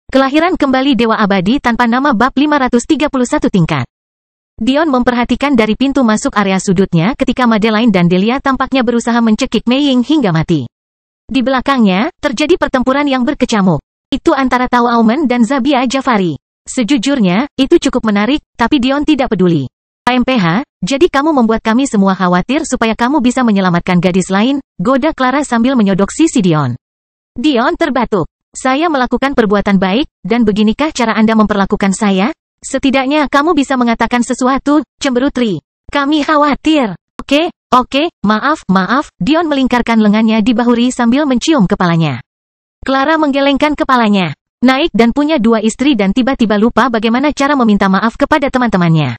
Kelahiran kembali Dewa Abadi tanpa nama bab 531 tingkat. Dion memperhatikan dari pintu masuk area sudutnya ketika Madeline dan Delia tampaknya berusaha mencekik Mei Ying hingga mati. Di belakangnya, terjadi pertempuran yang berkecamuk. Itu antara Tao Aumen dan Zabia Jafari. Sejujurnya, itu cukup menarik, tapi Dion tidak peduli. AMPH, jadi kamu membuat kami semua khawatir supaya kamu bisa menyelamatkan gadis lain, goda Clara sambil menyodok sisi Dion. Dion terbatuk. Saya melakukan perbuatan baik, dan beginikah cara Anda memperlakukan saya? Setidaknya kamu bisa mengatakan sesuatu, cemberutri. Kami khawatir. Oke, maaf, Dion melingkarkan lengannya di bahu Ri sambil mencium kepalanya. Clara menggelengkan kepalanya. Naik dan punya 2 istri dan tiba-tiba lupa bagaimana cara meminta maaf kepada teman-temannya.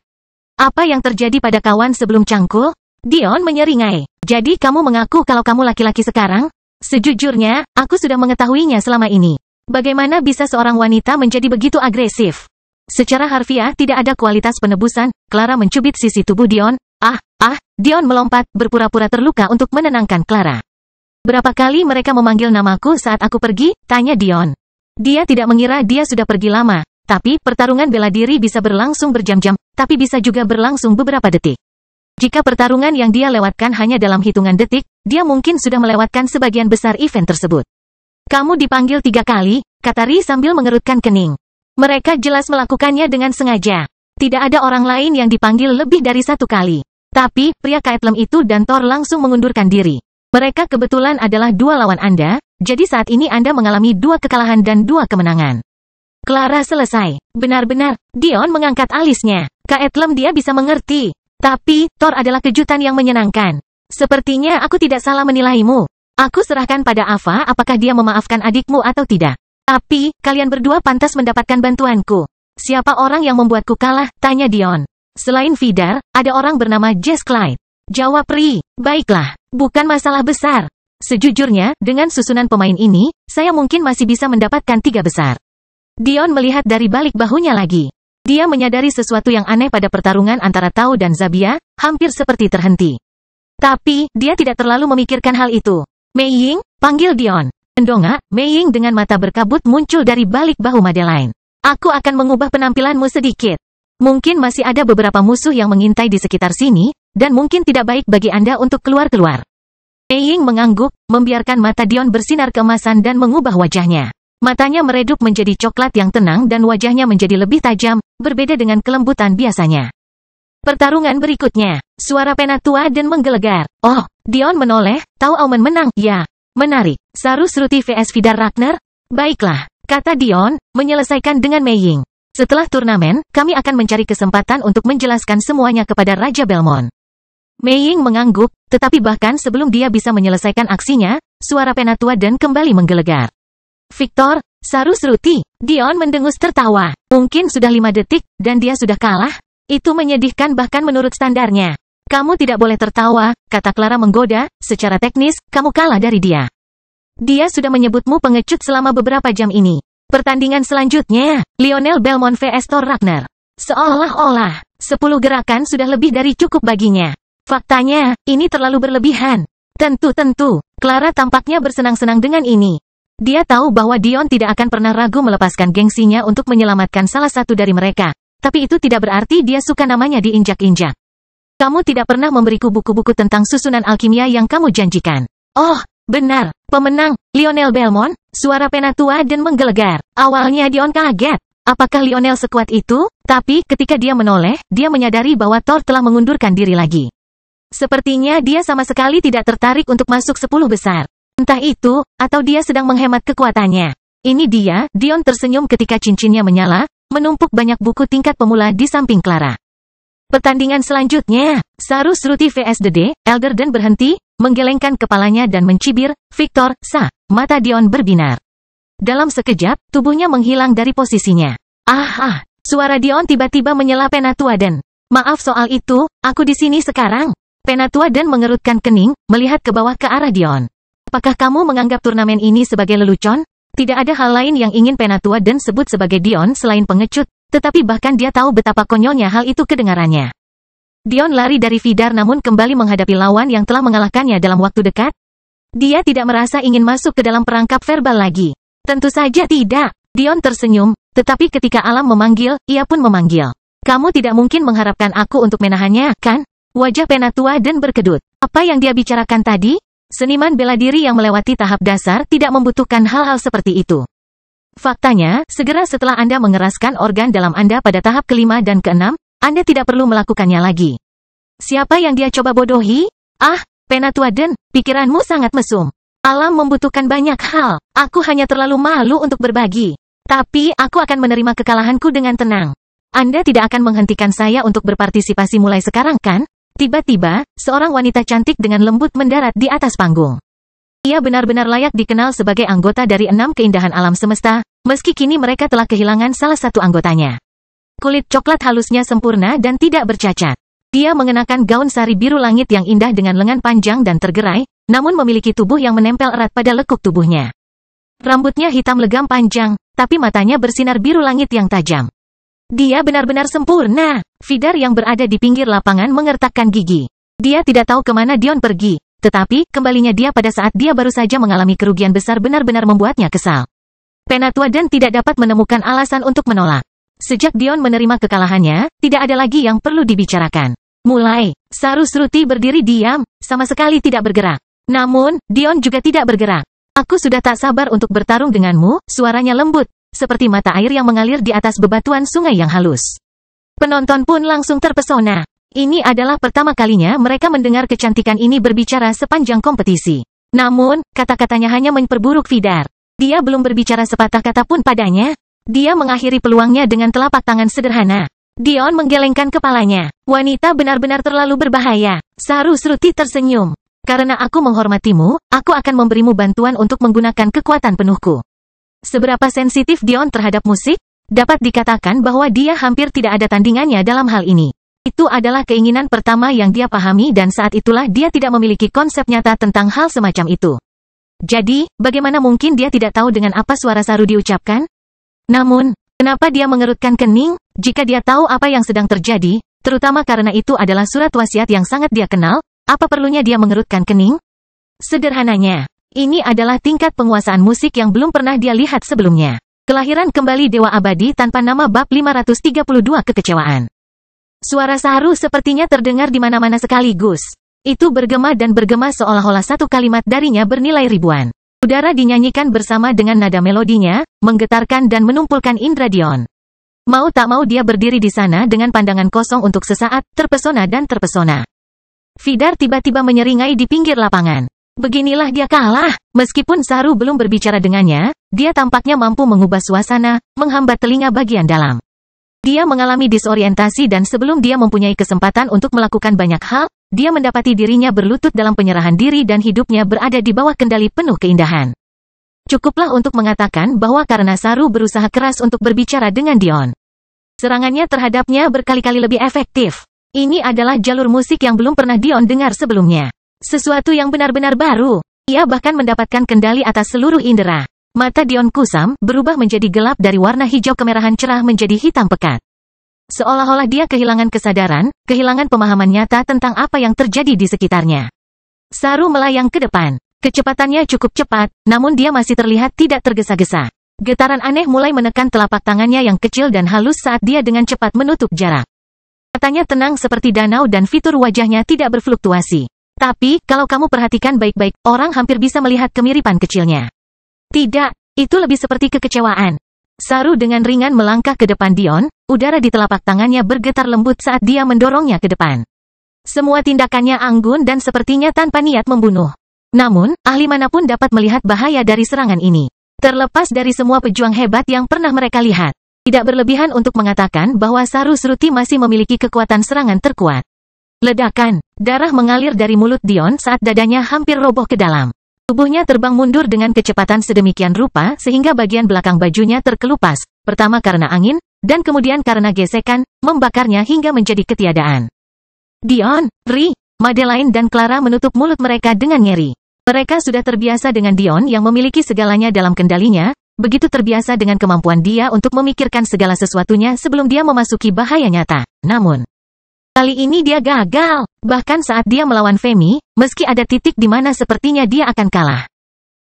Apa yang terjadi pada kawan sebelum cangkul? Dion menyeringai. Jadi kamu mengaku kalau kamu laki-laki sekarang? Sejujurnya, aku sudah mengetahuinya selama ini. Bagaimana bisa seorang wanita menjadi begitu agresif? Secara harfiah tidak ada kualitas penebusan. Clara mencubit sisi tubuh Dion. Dion melompat, berpura-pura terluka untuk menenangkan Clara. Berapa kali mereka memanggil namaku saat aku pergi? Tanya Dion. Dia tidak mengira dia sudah pergi lama. Tapi, pertarungan bela diri bisa berlangsung berjam-jam, tapi bisa juga berlangsung beberapa detik. Jika pertarungan yang dia lewatkan hanya dalam hitungan detik, dia mungkin sudah melewatkan sebagian besar event tersebut. Kamu dipanggil 3 kali, kata Ri sambil mengerutkan kening. Mereka jelas melakukannya dengan sengaja. Tidak ada orang lain yang dipanggil lebih dari 1 kali. Tapi, pria Kaetlem itu dan Thor langsung mengundurkan diri. Mereka kebetulan adalah 2 lawan Anda, jadi saat ini Anda mengalami 2 kekalahan dan 2 kemenangan. Clara selesai. Benar-benar, Dion mengangkat alisnya. Kaetlem dia bisa mengerti. Tapi, Thor adalah kejutan yang menyenangkan. Sepertinya aku tidak salah menilaimu. Aku serahkan pada Ava apakah dia memaafkan adikmu atau tidak. Tapi, kalian berdua pantas mendapatkan bantuanku. Siapa orang yang membuatku kalah? Tanya Dion. Selain Vidar, ada orang bernama Jess Clyde. Jawab Ri. Baiklah, bukan masalah besar. Sejujurnya, dengan susunan pemain ini, saya mungkin masih bisa mendapatkan 3 besar. Dion melihat dari balik bahunya lagi. Dia menyadari sesuatu yang aneh pada pertarungan antara Tao dan Zabia, hampir seperti terhenti. Tapi, dia tidak terlalu memikirkan hal itu. Mei Ying, panggil Dion. Mendongak, Mei Ying dengan mata berkabut muncul dari balik bahu Madeline. Aku akan mengubah penampilanmu sedikit. Mungkin masih ada beberapa musuh yang mengintai di sekitar sini, dan mungkin tidak baik bagi Anda untuk keluar-keluar. Mei Ying mengangguk, membiarkan mata Dion bersinar keemasan dan mengubah wajahnya. Matanya meredup menjadi coklat yang tenang dan wajahnya menjadi lebih tajam, berbeda dengan kelembutan biasanya. Pertarungan berikutnya, suara Penatua dan menggelegar. Oh, Dion menoleh, Tao Aumen menang, ya. Menarik. Saru Shruti vs Vidar Ragnar? Baiklah, kata Dion, menyelesaikan dengan Mei Ying. Setelah turnamen, kami akan mencari kesempatan untuk menjelaskan semuanya kepada Raja Belmont. Mei Ying mengangguk, tetapi bahkan sebelum dia bisa menyelesaikan aksinya, suara Penatua dan kembali menggelegar. Victor, Saru Shruti. Dion mendengus tertawa. Mungkin sudah 5 detik, dan dia sudah kalah? Itu menyedihkan bahkan menurut standarnya. Kamu tidak boleh tertawa, kata Clara menggoda, secara teknis, kamu kalah dari dia. Dia sudah menyebutmu pengecut selama beberapa jam ini. Pertandingan selanjutnya, Lionel Belmont vs Thor Ragnar. Seolah-olah, 10 gerakan sudah lebih dari cukup baginya. Faktanya, ini terlalu berlebihan. Tentu, Clara tampaknya bersenang-senang dengan ini. Dia tahu bahwa Dion tidak akan pernah ragu melepaskan gengsinya untuk menyelamatkan salah satu dari mereka. Tapi itu tidak berarti dia suka namanya diinjak-injak. Kamu tidak pernah memberiku buku-buku tentang susunan alkimia yang kamu janjikan. Oh, benar, pemenang, Lionel Belmont, suara Penatua dan menggelegar. Awalnya Dion kaget. Apakah Lionel sekuat itu? Tapi, ketika dia menoleh, dia menyadari bahwa Thor telah mengundurkan diri lagi. Sepertinya dia sama sekali tidak tertarik untuk masuk 10 besar. Entah itu, atau dia sedang menghemat kekuatannya. Ini dia, Dion tersenyum ketika cincinnya menyala, menumpuk banyak buku tingkat pemula di samping Clara. Pertandingan selanjutnya, Saru Shruti vs Dede, Elderden berhenti, menggelengkan kepalanya dan mencibir, Victor, mata Dion berbinar. Dalam sekejap, tubuhnya menghilang dari posisinya. Suara Dion tiba-tiba menyela Penatua dan, maaf soal itu, aku di sini sekarang. Penatua dan mengerutkan kening, melihat ke bawah ke arah Dion. Apakah kamu menganggap turnamen ini sebagai lelucon? Tidak ada hal lain yang ingin Penatua dan sebut sebagai Dion selain pengecut, tetapi bahkan dia tahu betapa konyolnya hal itu kedengarannya. Dion lari dari Vidar namun kembali menghadapi lawan yang telah mengalahkannya dalam waktu dekat. Dia tidak merasa ingin masuk ke dalam perangkap verbal lagi. Tentu saja tidak. Dion tersenyum, tetapi ketika alam memanggil, ia pun memanggil. Kamu tidak mungkin mengharapkan aku untuk menahannya, kan? Wajah Penatua dan berkedut. Apa yang dia bicarakan tadi? Seniman bela diri yang melewati tahap dasar tidak membutuhkan hal-hal seperti itu. Faktanya, segera setelah Anda mengeraskan organ dalam Anda pada tahap kelima dan keenam, Anda tidak perlu melakukannya lagi. Siapa yang dia coba bodohi? Ah, Penatua Den, pikiranmu sangat mesum. Alam membutuhkan banyak hal. Aku hanya terlalu malu untuk berbagi. Tapi, aku akan menerima kekalahanku dengan tenang. Anda tidak akan menghentikan saya untuk berpartisipasi mulai sekarang, kan? Tiba-tiba, seorang wanita cantik dengan lembut mendarat di atas panggung. Ia benar-benar layak dikenal sebagai anggota dari 6 keindahan alam semesta, meski kini mereka telah kehilangan salah satu anggotanya. Kulit coklat halusnya sempurna dan tidak bercacat. Dia mengenakan gaun sari biru langit yang indah dengan lengan panjang dan tergerai, namun memiliki tubuh yang menempel erat pada lekuk tubuhnya. Rambutnya hitam legam panjang, tapi matanya bersinar biru langit yang tajam. Dia benar-benar sempurna. Vidar yang berada di pinggir lapangan mengertakkan gigi. Dia tidak tahu kemana Dion pergi, tetapi kembalinya dia pada saat dia baru saja mengalami kerugian besar benar-benar membuatnya kesal. Penatua Dan tidak dapat menemukan alasan untuk menolak. Sejak Dion menerima kekalahannya, tidak ada lagi yang perlu dibicarakan. Mulai, Sarusruti berdiri diam, sama sekali tidak bergerak. Namun, Dion juga tidak bergerak. Aku sudah tak sabar untuk bertarung denganmu, suaranya lembut, seperti mata air yang mengalir di atas bebatuan sungai yang halus. Penonton pun langsung terpesona. Ini adalah pertama kalinya mereka mendengar kecantikan ini berbicara sepanjang kompetisi. Namun, kata-katanya hanya memperburuk Vidar. Dia belum berbicara sepatah kata pun padanya. Dia mengakhiri peluangnya dengan telapak tangan sederhana. Dion menggelengkan kepalanya. Wanita benar-benar terlalu berbahaya. Sarusruti tersenyum. Karena aku menghormatimu, aku akan memberimu bantuan untuk menggunakan kekuatan penuhku. Seberapa sensitif Dion terhadap musik? Dapat dikatakan bahwa dia hampir tidak ada tandingannya dalam hal ini. Itu adalah keinginan pertama yang dia pahami dan saat itulah dia tidak memiliki konsep nyata tentang hal semacam itu. Jadi, bagaimana mungkin dia tidak tahu dengan apa suara Saru diucapkan? Namun, kenapa dia mengerutkan kening? Jika dia tahu apa yang sedang terjadi, terutama karena itu adalah surat wasiat yang sangat dia kenal, apa perlunya dia mengerutkan kening? Sederhananya, ini adalah tingkat penguasaan musik yang belum pernah dia lihat sebelumnya. Kelahiran kembali Dewa Abadi tanpa nama bab 532 kekecewaan. Suara Saru sepertinya terdengar di mana-mana sekaligus. Itu bergema dan bergema seolah-olah satu kalimat darinya bernilai ribuan. Udara dinyanyikan bersama dengan nada melodinya, menggetarkan dan menumpulkan indra Dion. Mau tak mau dia berdiri di sana dengan pandangan kosong untuk sesaat, terpesona dan terpesona. Vidar tiba-tiba menyeringai di pinggir lapangan. Beginilah dia kalah. Meskipun Saru belum berbicara dengannya, dia tampaknya mampu mengubah suasana, menghambat telinga bagian dalam. Dia mengalami disorientasi dan sebelum dia mempunyai kesempatan untuk melakukan banyak hal, dia mendapati dirinya berlutut dalam penyerahan diri dan hidupnya berada di bawah kendali penuh keindahan. Cukuplah untuk mengatakan bahwa karena Saru berusaha keras untuk berbicara dengan Dion, serangannya terhadapnya berkali-kali lebih efektif. Ini adalah jalur musik yang belum pernah Dion dengar sebelumnya. Sesuatu yang benar-benar baru. Ia bahkan mendapatkan kendali atas seluruh indera. Mata Dion kusam, berubah menjadi gelap dari warna hijau kemerahan cerah menjadi hitam pekat. Seolah-olah dia kehilangan kesadaran, kehilangan pemahaman nyata tentang apa yang terjadi di sekitarnya. Saru melayang ke depan. Kecepatannya cukup cepat, namun dia masih terlihat tidak tergesa-gesa. Getaran aneh mulai menekan telapak tangannya yang kecil dan halus saat dia dengan cepat menutup jarak. Matanya tenang seperti danau dan fitur wajahnya tidak berfluktuasi. Tapi, kalau kamu perhatikan baik-baik, orang hampir bisa melihat kemiripan kecilnya. Tidak, itu lebih seperti kekecewaan. Saru dengan ringan melangkah ke depan Dion, udara di telapak tangannya bergetar lembut saat dia mendorongnya ke depan. Semua tindakannya anggun dan sepertinya tanpa niat membunuh. Namun, ahli manapun dapat melihat bahaya dari serangan ini. Terlepas dari semua pejuang hebat yang pernah mereka lihat, tidak berlebihan untuk mengatakan bahwa Sarusruti masih memiliki kekuatan serangan terkuat. Ledakan, darah mengalir dari mulut Dion saat dadanya hampir roboh ke dalam. Tubuhnya terbang mundur dengan kecepatan sedemikian rupa sehingga bagian belakang bajunya terkelupas, pertama karena angin, dan kemudian karena gesekan, membakarnya hingga menjadi ketiadaan. Dion, Ri, Madeline dan Clara menutup mulut mereka dengan ngeri. Mereka sudah terbiasa dengan Dion yang memiliki segalanya dalam kendalinya, begitu terbiasa dengan kemampuan dia untuk memikirkan segala sesuatunya sebelum dia memasuki bahaya nyata. Namun, kali ini dia gagal. Bahkan saat dia melawan Femi, meski ada titik di mana sepertinya dia akan kalah,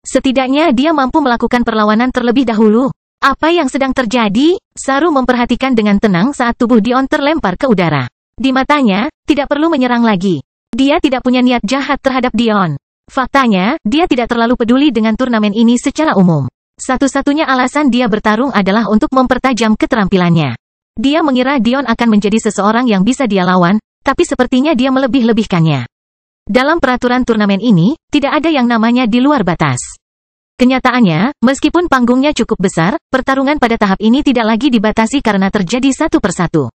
setidaknya dia mampu melakukan perlawanan terlebih dahulu. Apa yang sedang terjadi? Saru memperhatikan dengan tenang saat tubuh Dion terlempar ke udara. Di matanya, tidak perlu menyerang lagi. Dia tidak punya niat jahat terhadap Dion. Faktanya, dia tidak terlalu peduli dengan turnamen ini secara umum. Satu-satunya alasan dia bertarung adalah untuk mempertajam keterampilannya. Dia mengira Dion akan menjadi seseorang yang bisa dia lawan, tapi sepertinya dia melebih-lebihkannya. Dalam peraturan turnamen ini, tidak ada yang namanya di luar batas. Kenyataannya, meskipun panggungnya cukup besar, pertarungan pada tahap ini tidak lagi dibatasi karena terjadi satu persatu.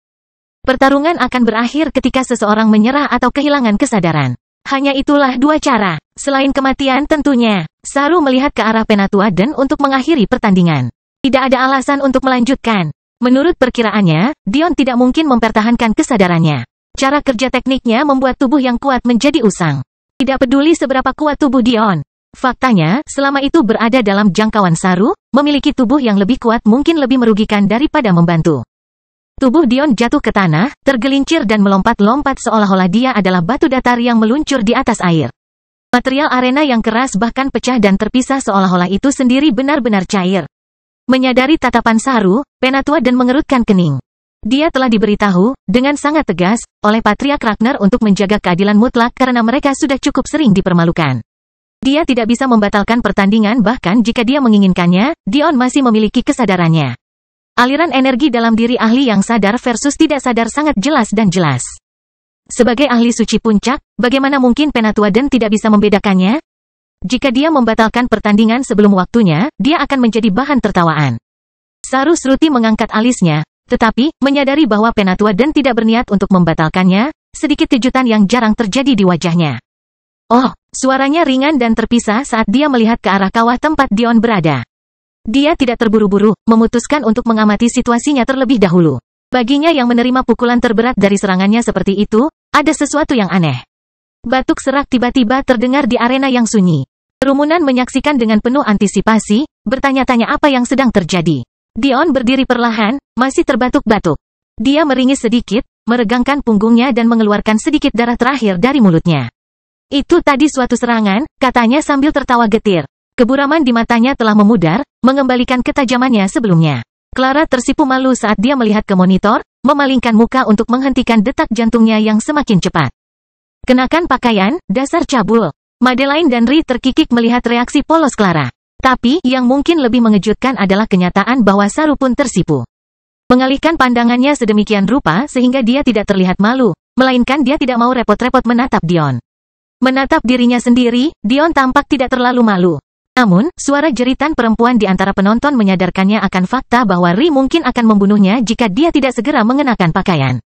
Pertarungan akan berakhir ketika seseorang menyerah atau kehilangan kesadaran. Hanya itulah dua cara. Selain kematian tentunya, Saru melihat ke arah Penatua dan untuk mengakhiri pertandingan. Tidak ada alasan untuk melanjutkan. Menurut perkiraannya, Dion tidak mungkin mempertahankan kesadarannya. Cara kerja tekniknya membuat tubuh yang kuat menjadi usang. Tidak peduli seberapa kuat tubuh Dion. Faktanya, selama itu berada dalam jangkauan Saru, memiliki tubuh yang lebih kuat mungkin lebih merugikan daripada membantu. Tubuh Dion jatuh ke tanah, tergelincir dan melompat-lompat seolah-olah dia adalah batu datar yang meluncur di atas air. Material arena yang keras bahkan pecah dan terpisah seolah-olah itu sendiri benar-benar cair. Menyadari tatapan Saru, Penatua dan mengerutkan kening. Dia telah diberitahu, dengan sangat tegas, oleh Patriark Ragnar untuk menjaga keadilan mutlak karena mereka sudah cukup sering dipermalukan. Dia tidak bisa membatalkan pertandingan bahkan jika dia menginginkannya, Dion masih memiliki kesadarannya. Aliran energi dalam diri ahli yang sadar versus tidak sadar sangat jelas dan jelas. Sebagai ahli suci puncak, bagaimana mungkin Penatua dan tidak bisa membedakannya? Jika dia membatalkan pertandingan sebelum waktunya, dia akan menjadi bahan tertawaan. Saru Sruti mengangkat alisnya, tetapi, menyadari bahwa Penatua dan tidak berniat untuk membatalkannya, sedikit kejutan yang jarang terjadi di wajahnya. Oh, suaranya ringan dan terpisah saat dia melihat ke arah kawah tempat Dion berada. Dia tidak terburu-buru, memutuskan untuk mengamati situasinya terlebih dahulu. Baginya yang menerima pukulan terberat dari serangannya seperti itu, ada sesuatu yang aneh. Batuk serak tiba-tiba terdengar di arena yang sunyi. Kerumunan menyaksikan dengan penuh antisipasi, bertanya-tanya apa yang sedang terjadi. Dion berdiri perlahan, masih terbatuk-batuk. Dia meringis sedikit, meregangkan punggungnya dan mengeluarkan sedikit darah terakhir dari mulutnya. Itu tadi suatu serangan, katanya sambil tertawa getir. Keburaman di matanya telah memudar, mengembalikan ketajamannya sebelumnya. Clara tersipu malu saat dia melihat ke monitor, memalingkan muka untuk menghentikan detak jantungnya yang semakin cepat. Kenakan pakaian, dasar cabul. Madeline dan Ri terkikik melihat reaksi polos Clara. Tapi, yang mungkin lebih mengejutkan adalah kenyataan bahwa Saru pun tersipu. Mengalihkan pandangannya sedemikian rupa sehingga dia tidak terlihat malu, melainkan dia tidak mau repot-repot menatap Dion. Menatap dirinya sendiri, Dion tampak tidak terlalu malu. Namun, suara jeritan perempuan di antara penonton menyadarkannya akan fakta bahwa Ri mungkin akan membunuhnya jika dia tidak segera mengenakan pakaian.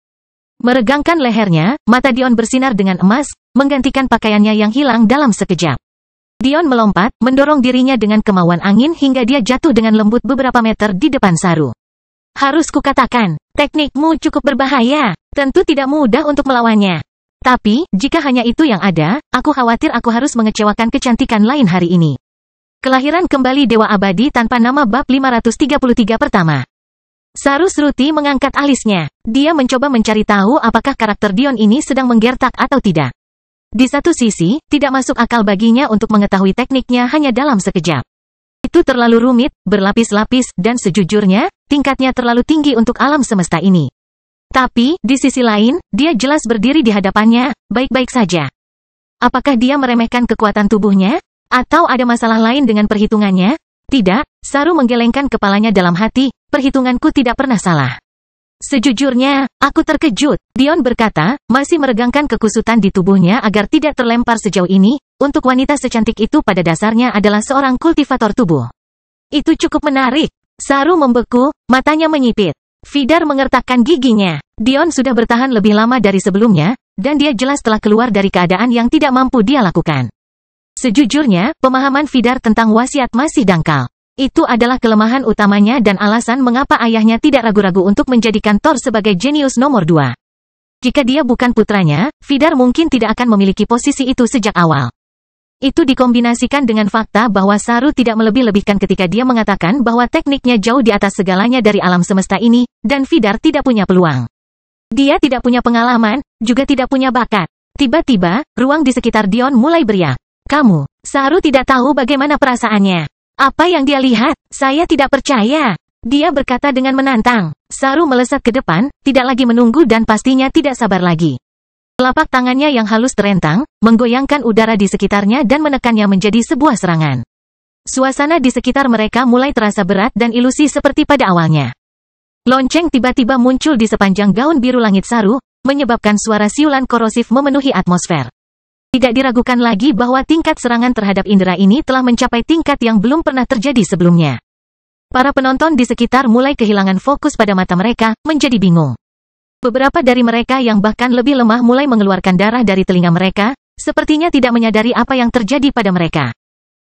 Meregangkan lehernya, mata Dion bersinar dengan emas, menggantikan pakaiannya yang hilang dalam sekejap. Dion melompat, mendorong dirinya dengan kemauan angin hingga dia jatuh dengan lembut beberapa meter di depan Saru. Harus kukatakan, teknikmu cukup berbahaya, tentu tidak mudah untuk melawannya. Tapi, jika hanya itu yang ada, aku khawatir aku harus mengecewakan kecantikan lain hari ini. Kelahiran kembali Dewa Abadi tanpa nama bab 533 pertama. Saru Sruti mengangkat alisnya. Dia mencoba mencari tahu apakah karakter Dion ini sedang menggertak atau tidak. Di satu sisi, tidak masuk akal baginya untuk mengetahui tekniknya hanya dalam sekejap. Itu terlalu rumit, berlapis-lapis, dan sejujurnya, tingkatnya terlalu tinggi untuk alam semesta ini. Tapi, di sisi lain, dia jelas berdiri di hadapannya, baik-baik saja. Apakah dia meremehkan kekuatan tubuhnya? Atau ada masalah lain dengan perhitungannya? Tidak, Saru menggelengkan kepalanya dalam hati, perhitunganku tidak pernah salah. Sejujurnya, aku terkejut, Dion berkata, masih meregangkan kekusutan di tubuhnya agar tidak terlempar sejauh ini, untuk wanita secantik itu pada dasarnya adalah seorang kultivator tubuh. Itu cukup menarik. Saru membeku, matanya menyipit. Vidar mengertakkan giginya. Dion sudah bertahan lebih lama dari sebelumnya, dan dia jelas telah keluar dari keadaan yang tidak mampu dia lakukan. Sejujurnya, pemahaman Vidar tentang wasiat masih dangkal. Itu adalah kelemahan utamanya dan alasan mengapa ayahnya tidak ragu-ragu untuk menjadikan Thor sebagai jenius nomor 2. Jika dia bukan putranya, Vidar mungkin tidak akan memiliki posisi itu sejak awal. Itu dikombinasikan dengan fakta bahwa Saru tidak melebih-lebihkan ketika dia mengatakan bahwa tekniknya jauh di atas segalanya dari alam semesta ini, dan Vidar tidak punya peluang. Dia tidak punya pengalaman, juga tidak punya bakat. Tiba-tiba, ruang di sekitar Dion mulai beriak. Kamu, Saru tidak tahu bagaimana perasaannya. Apa yang dia lihat, saya tidak percaya. Dia berkata dengan menantang. Saru melesat ke depan, tidak lagi menunggu dan pastinya tidak sabar lagi. Telapak tangannya yang halus terentang, menggoyangkan udara di sekitarnya dan menekannya menjadi sebuah serangan. Suasana di sekitar mereka mulai terasa berat dan ilusi seperti pada awalnya. Lonceng tiba-tiba muncul di sepanjang gaun biru langit Saru, menyebabkan suara siulan korosif memenuhi atmosfer. Tidak diragukan lagi bahwa tingkat serangan terhadap indera ini telah mencapai tingkat yang belum pernah terjadi sebelumnya. Para penonton di sekitar mulai kehilangan fokus pada mata mereka, menjadi bingung. Beberapa dari mereka yang bahkan lebih lemah mulai mengeluarkan darah dari telinga mereka, sepertinya tidak menyadari apa yang terjadi pada mereka.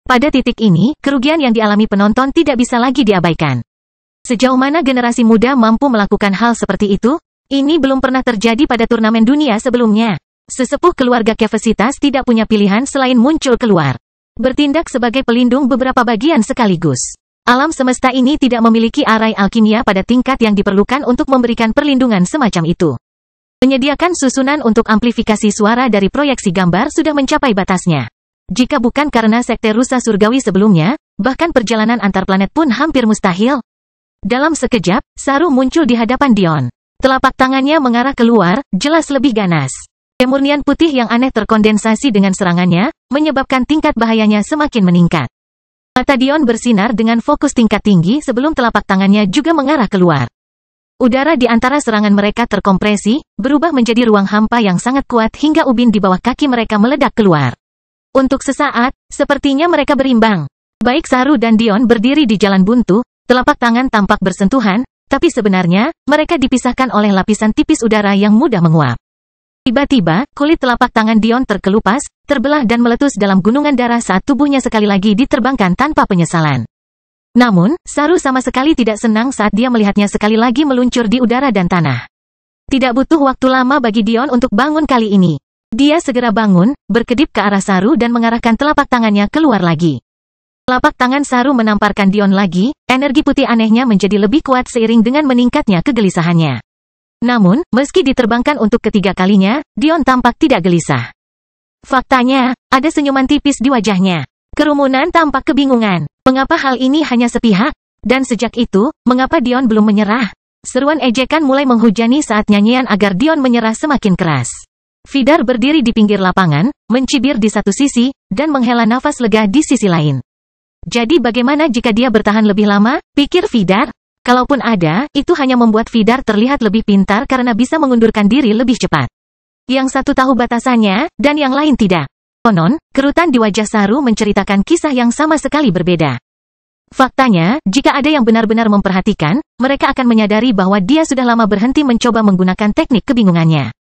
Pada titik ini, kerugian yang dialami penonton tidak bisa lagi diabaikan. Sejauh mana generasi muda mampu melakukan hal seperti itu? Ini belum pernah terjadi pada turnamen dunia sebelumnya. Sesepuh keluarga Kefesitas tidak punya pilihan selain muncul keluar. Bertindak sebagai pelindung beberapa bagian sekaligus. Alam semesta ini tidak memiliki arai alkimia pada tingkat yang diperlukan untuk memberikan perlindungan semacam itu. Menyediakan susunan untuk amplifikasi suara dari proyeksi gambar sudah mencapai batasnya. Jika bukan karena sekte rusa surgawi sebelumnya, bahkan perjalanan antar planet pun hampir mustahil. Dalam sekejap, Saru muncul di hadapan Dion. Telapak tangannya mengarah keluar, jelas lebih ganas. Kemurnian putih yang aneh terkondensasi dengan serangannya, menyebabkan tingkat bahayanya semakin meningkat. Mata Dion bersinar dengan fokus tingkat tinggi sebelum telapak tangannya juga mengarah keluar. Udara di antara serangan mereka terkompresi, berubah menjadi ruang hampa yang sangat kuat hingga ubin di bawah kaki mereka meledak keluar. Untuk sesaat, sepertinya mereka berimbang. Baik Saru dan Dion berdiri di jalan buntu, telapak tangan tampak bersentuhan, tapi sebenarnya, mereka dipisahkan oleh lapisan tipis udara yang mudah menguap. Tiba-tiba, kulit telapak tangan Dion terkelupas, terbelah dan meletus dalam gunungan darah saat tubuhnya sekali lagi diterbangkan tanpa penyesalan. Namun, Saru sama sekali tidak senang saat dia melihatnya sekali lagi meluncur di udara dan tanah. Tidak butuh waktu lama bagi Dion untuk bangun kali ini. Dia segera bangun, berkedip ke arah Saru dan mengarahkan telapak tangannya keluar lagi. Telapak tangan Saru menamparkan Dion lagi, energi putih anehnya menjadi lebih kuat seiring dengan meningkatnya kegelisahannya. Namun, meski diterbangkan untuk ketiga kalinya, Dion tampak tidak gelisah. Faktanya, ada senyuman tipis di wajahnya. Kerumunan tampak kebingungan. Mengapa hal ini hanya sepihak? Dan sejak itu, mengapa Dion belum menyerah? Seruan ejekan mulai menghujani saat nyanyian agar Dion menyerah semakin keras. Vidar berdiri di pinggir lapangan, mencibir di satu sisi, dan menghela nafas lega di sisi lain. Jadi bagaimana jika dia bertahan lebih lama? Pikir Vidar. Kalaupun ada, itu hanya membuat Vidar terlihat lebih pintar karena bisa mengundurkan diri lebih cepat. Yang satu tahu batasannya, dan yang lain tidak. Konon, kerutan di wajah Saru menceritakan kisah yang sama sekali berbeda. Faktanya, jika ada yang benar-benar memperhatikan, mereka akan menyadari bahwa dia sudah lama berhenti mencoba menggunakan teknik kebingungannya.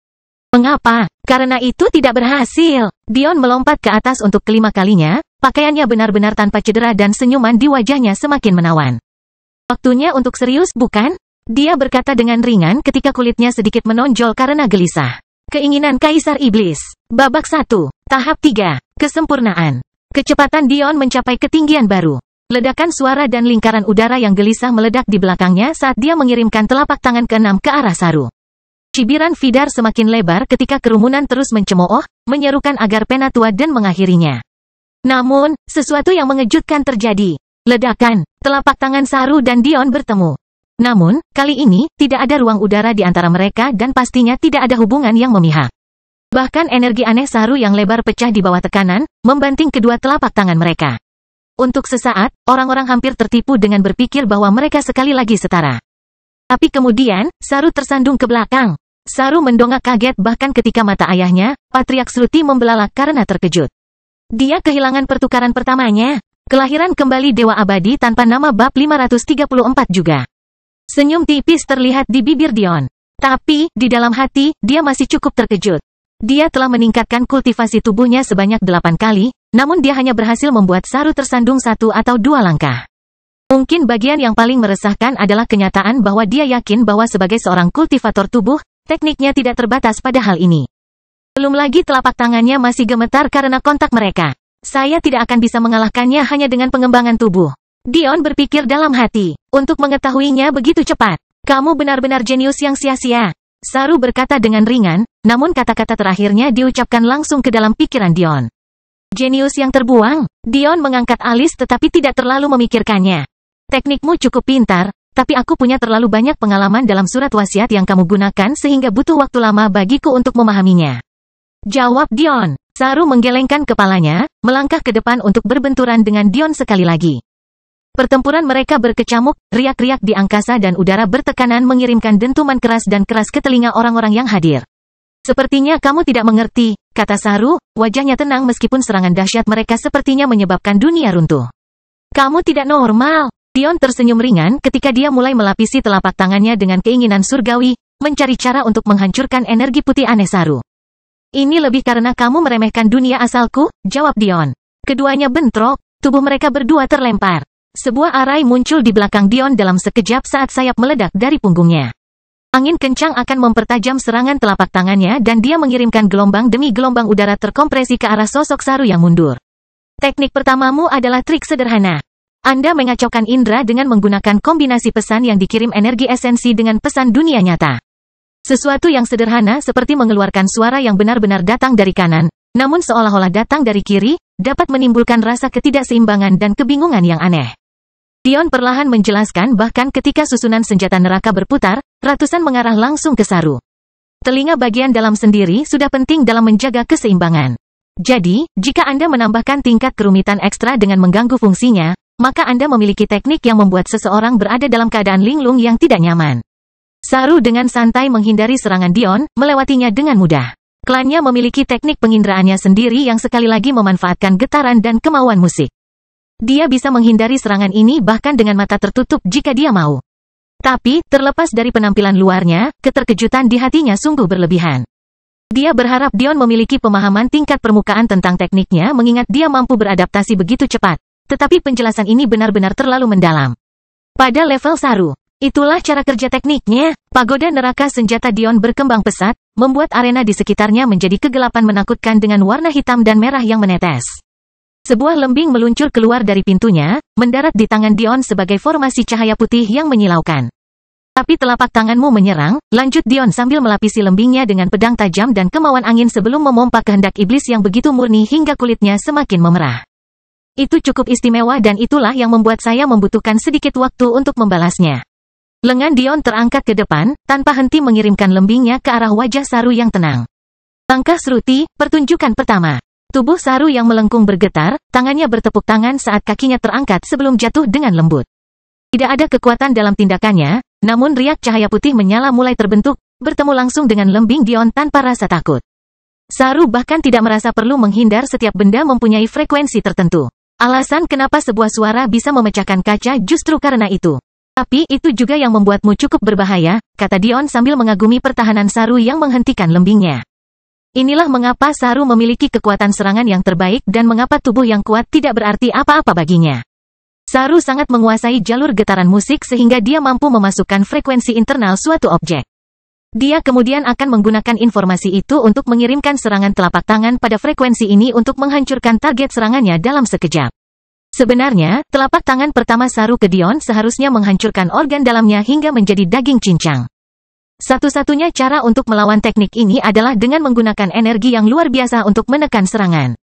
Mengapa? Karena itu tidak berhasil. Dion melompat ke atas untuk kelima kalinya, pakaiannya benar-benar tanpa cedera dan senyuman di wajahnya semakin menawan. Waktunya untuk serius, bukan? Dia berkata dengan ringan ketika kulitnya sedikit menonjol karena gelisah. Keinginan Kaisar Iblis. Babak 1. Tahap 3. Kesempurnaan. Kecepatan Dion mencapai ketinggian baru. Ledakan suara dan lingkaran udara yang gelisah meledak di belakangnya saat dia mengirimkan telapak tangan ke-6 ke arah Saru. Cibiran Vidar semakin lebar ketika kerumunan terus mencemooh, menyerukan agar Penatua dan mengakhirinya. Namun, sesuatu yang mengejutkan terjadi. Ledakan, telapak tangan Saru dan Dion bertemu. Namun, kali ini, tidak ada ruang udara di antara mereka dan pastinya tidak ada hubungan yang memihak. Bahkan energi aneh Saru yang lebar pecah di bawah tekanan, membanting kedua telapak tangan mereka. Untuk sesaat, orang-orang hampir tertipu dengan berpikir bahwa mereka sekali lagi setara. Tapi kemudian, Saru tersandung ke belakang. Saru mendongak kaget bahkan ketika mata ayahnya, Patriark Sruti membelalak karena terkejut. Dia kehilangan pertukaran pertamanya. Kelahiran kembali Dewa Abadi tanpa nama bab 534 juga. Senyum tipis terlihat di bibir Dion. Tapi, di dalam hati, dia masih cukup terkejut. Dia telah meningkatkan kultivasi tubuhnya sebanyak 8 kali, namun dia hanya berhasil membuat Saru tersandung 1 atau 2 langkah. Mungkin bagian yang paling meresahkan adalah kenyataan bahwa dia yakin bahwa sebagai seorang kultivator tubuh, tekniknya tidak terbatas pada hal ini. Belum lagi telapak tangannya masih gemetar karena kontak mereka. Saya tidak akan bisa mengalahkannya hanya dengan pengembangan tubuh. Dion berpikir dalam hati. Untuk mengetahuinya begitu cepat. Kamu benar-benar jenius yang sia-sia. Saru berkata dengan ringan, namun kata-kata terakhirnya diucapkan langsung ke dalam pikiran Dion. Jenius yang terbuang. Dion mengangkat alis tetapi tidak terlalu memikirkannya. Teknikmu cukup pintar, tapi aku punya terlalu banyak pengalaman dalam surat wasiat yang kamu gunakan sehingga butuh waktu lama bagiku untuk memahaminya. Jawab Dion. Saru menggelengkan kepalanya, melangkah ke depan untuk berbenturan dengan Dion sekali lagi. Pertempuran mereka berkecamuk, riak-riak di angkasa dan udara bertekanan mengirimkan dentuman keras dan keras ke telinga orang-orang yang hadir. Sepertinya kamu tidak mengerti, kata Saru, wajahnya tenang meskipun serangan dahsyat mereka sepertinya menyebabkan dunia runtuh. Kamu tidak normal. Dion tersenyum ringan ketika dia mulai melapisi telapak tangannya dengan keinginan surgawi, mencari cara untuk menghancurkan energi putih aneh Saru. Ini lebih karena kamu meremehkan dunia asalku, jawab Dion. Keduanya bentrok, tubuh mereka berdua terlempar. Sebuah arai muncul di belakang Dion dalam sekejap saat sayap meledak dari punggungnya. Angin kencang akan mempertajam serangan telapak tangannya dan dia mengirimkan gelombang demi gelombang udara terkompresi ke arah sosok Saru yang mundur. Teknik pertamamu adalah trik sederhana. Anda mengacaukan indera dengan menggunakan kombinasi pesan yang dikirim energi esensi dengan pesan dunia nyata. Sesuatu yang sederhana seperti mengeluarkan suara yang benar-benar datang dari kanan, namun seolah-olah datang dari kiri, dapat menimbulkan rasa ketidakseimbangan dan kebingungan yang aneh. Dion perlahan menjelaskan bahkan ketika susunan senjata neraka berputar, ratusan mengarah langsung ke Saru. Telinga bagian dalam sendiri sudah penting dalam menjaga keseimbangan. Jadi, jika Anda menambahkan tingkat kerumitan ekstra dengan mengganggu fungsinya, maka Anda memiliki teknik yang membuat seseorang berada dalam keadaan linglung yang tidak nyaman. Saru dengan santai menghindari serangan Dion, melewatinya dengan mudah. Klannya memiliki teknik pengindraannya sendiri yang sekali lagi memanfaatkan getaran dan kemauan musik. Dia bisa menghindari serangan ini bahkan dengan mata tertutup jika dia mau. Tapi, terlepas dari penampilan luarnya, keterkejutan di hatinya sungguh berlebihan. Dia berharap Dion memiliki pemahaman tingkat permukaan tentang tekniknya mengingat dia mampu beradaptasi begitu cepat. Tetapi penjelasan ini benar-benar terlalu mendalam. Pada level Saru, itulah cara kerja tekniknya. Pagoda neraka senjata Dion berkembang pesat, membuat arena di sekitarnya menjadi kegelapan menakutkan dengan warna hitam dan merah yang menetes. Sebuah lembing meluncur keluar dari pintunya, mendarat di tangan Dion sebagai formasi cahaya putih yang menyilaukan. Tapi telapak tanganmu menyerang, lanjut Dion sambil melapisi lembingnya dengan pedang tajam dan kemauan angin sebelum memompa kehendak iblis yang begitu murni hingga kulitnya semakin memerah. Itu cukup istimewa dan itulah yang membuat saya membutuhkan sedikit waktu untuk membalasnya. Lengan Dion terangkat ke depan, tanpa henti mengirimkan lembingnya ke arah wajah Saru yang tenang. Langkah Shruti, pertunjukan pertama. Tubuh Saru yang melengkung bergetar, tangannya bertepuk tangan saat kakinya terangkat sebelum jatuh dengan lembut. Tidak ada kekuatan dalam tindakannya, namun riak cahaya putih menyala mulai terbentuk, bertemu langsung dengan lembing Dion tanpa rasa takut. Saru bahkan tidak merasa perlu menghindar setiap benda mempunyai frekuensi tertentu. Alasan kenapa sebuah suara bisa memecahkan kaca justru karena itu. Tapi itu juga yang membuatmu cukup berbahaya, kata Dion sambil mengagumi pertahanan Saru yang menghentikan lembingnya. Inilah mengapa Saru memiliki kekuatan serangan yang terbaik dan mengapa tubuh yang kuat tidak berarti apa-apa baginya. Saru sangat menguasai jalur getaran musik sehingga dia mampu memasukkan frekuensi internal suatu objek. Dia kemudian akan menggunakan informasi itu untuk mengirimkan serangan telapak tangan pada frekuensi ini untuk menghancurkan target serangannya dalam sekejap. Sebenarnya, telapak tangan pertama Saru ke Dion seharusnya menghancurkan organ dalamnya hingga menjadi daging cincang. Satu-satunya cara untuk melawan teknik ini adalah dengan menggunakan energi yang luar biasa untuk menekan serangan.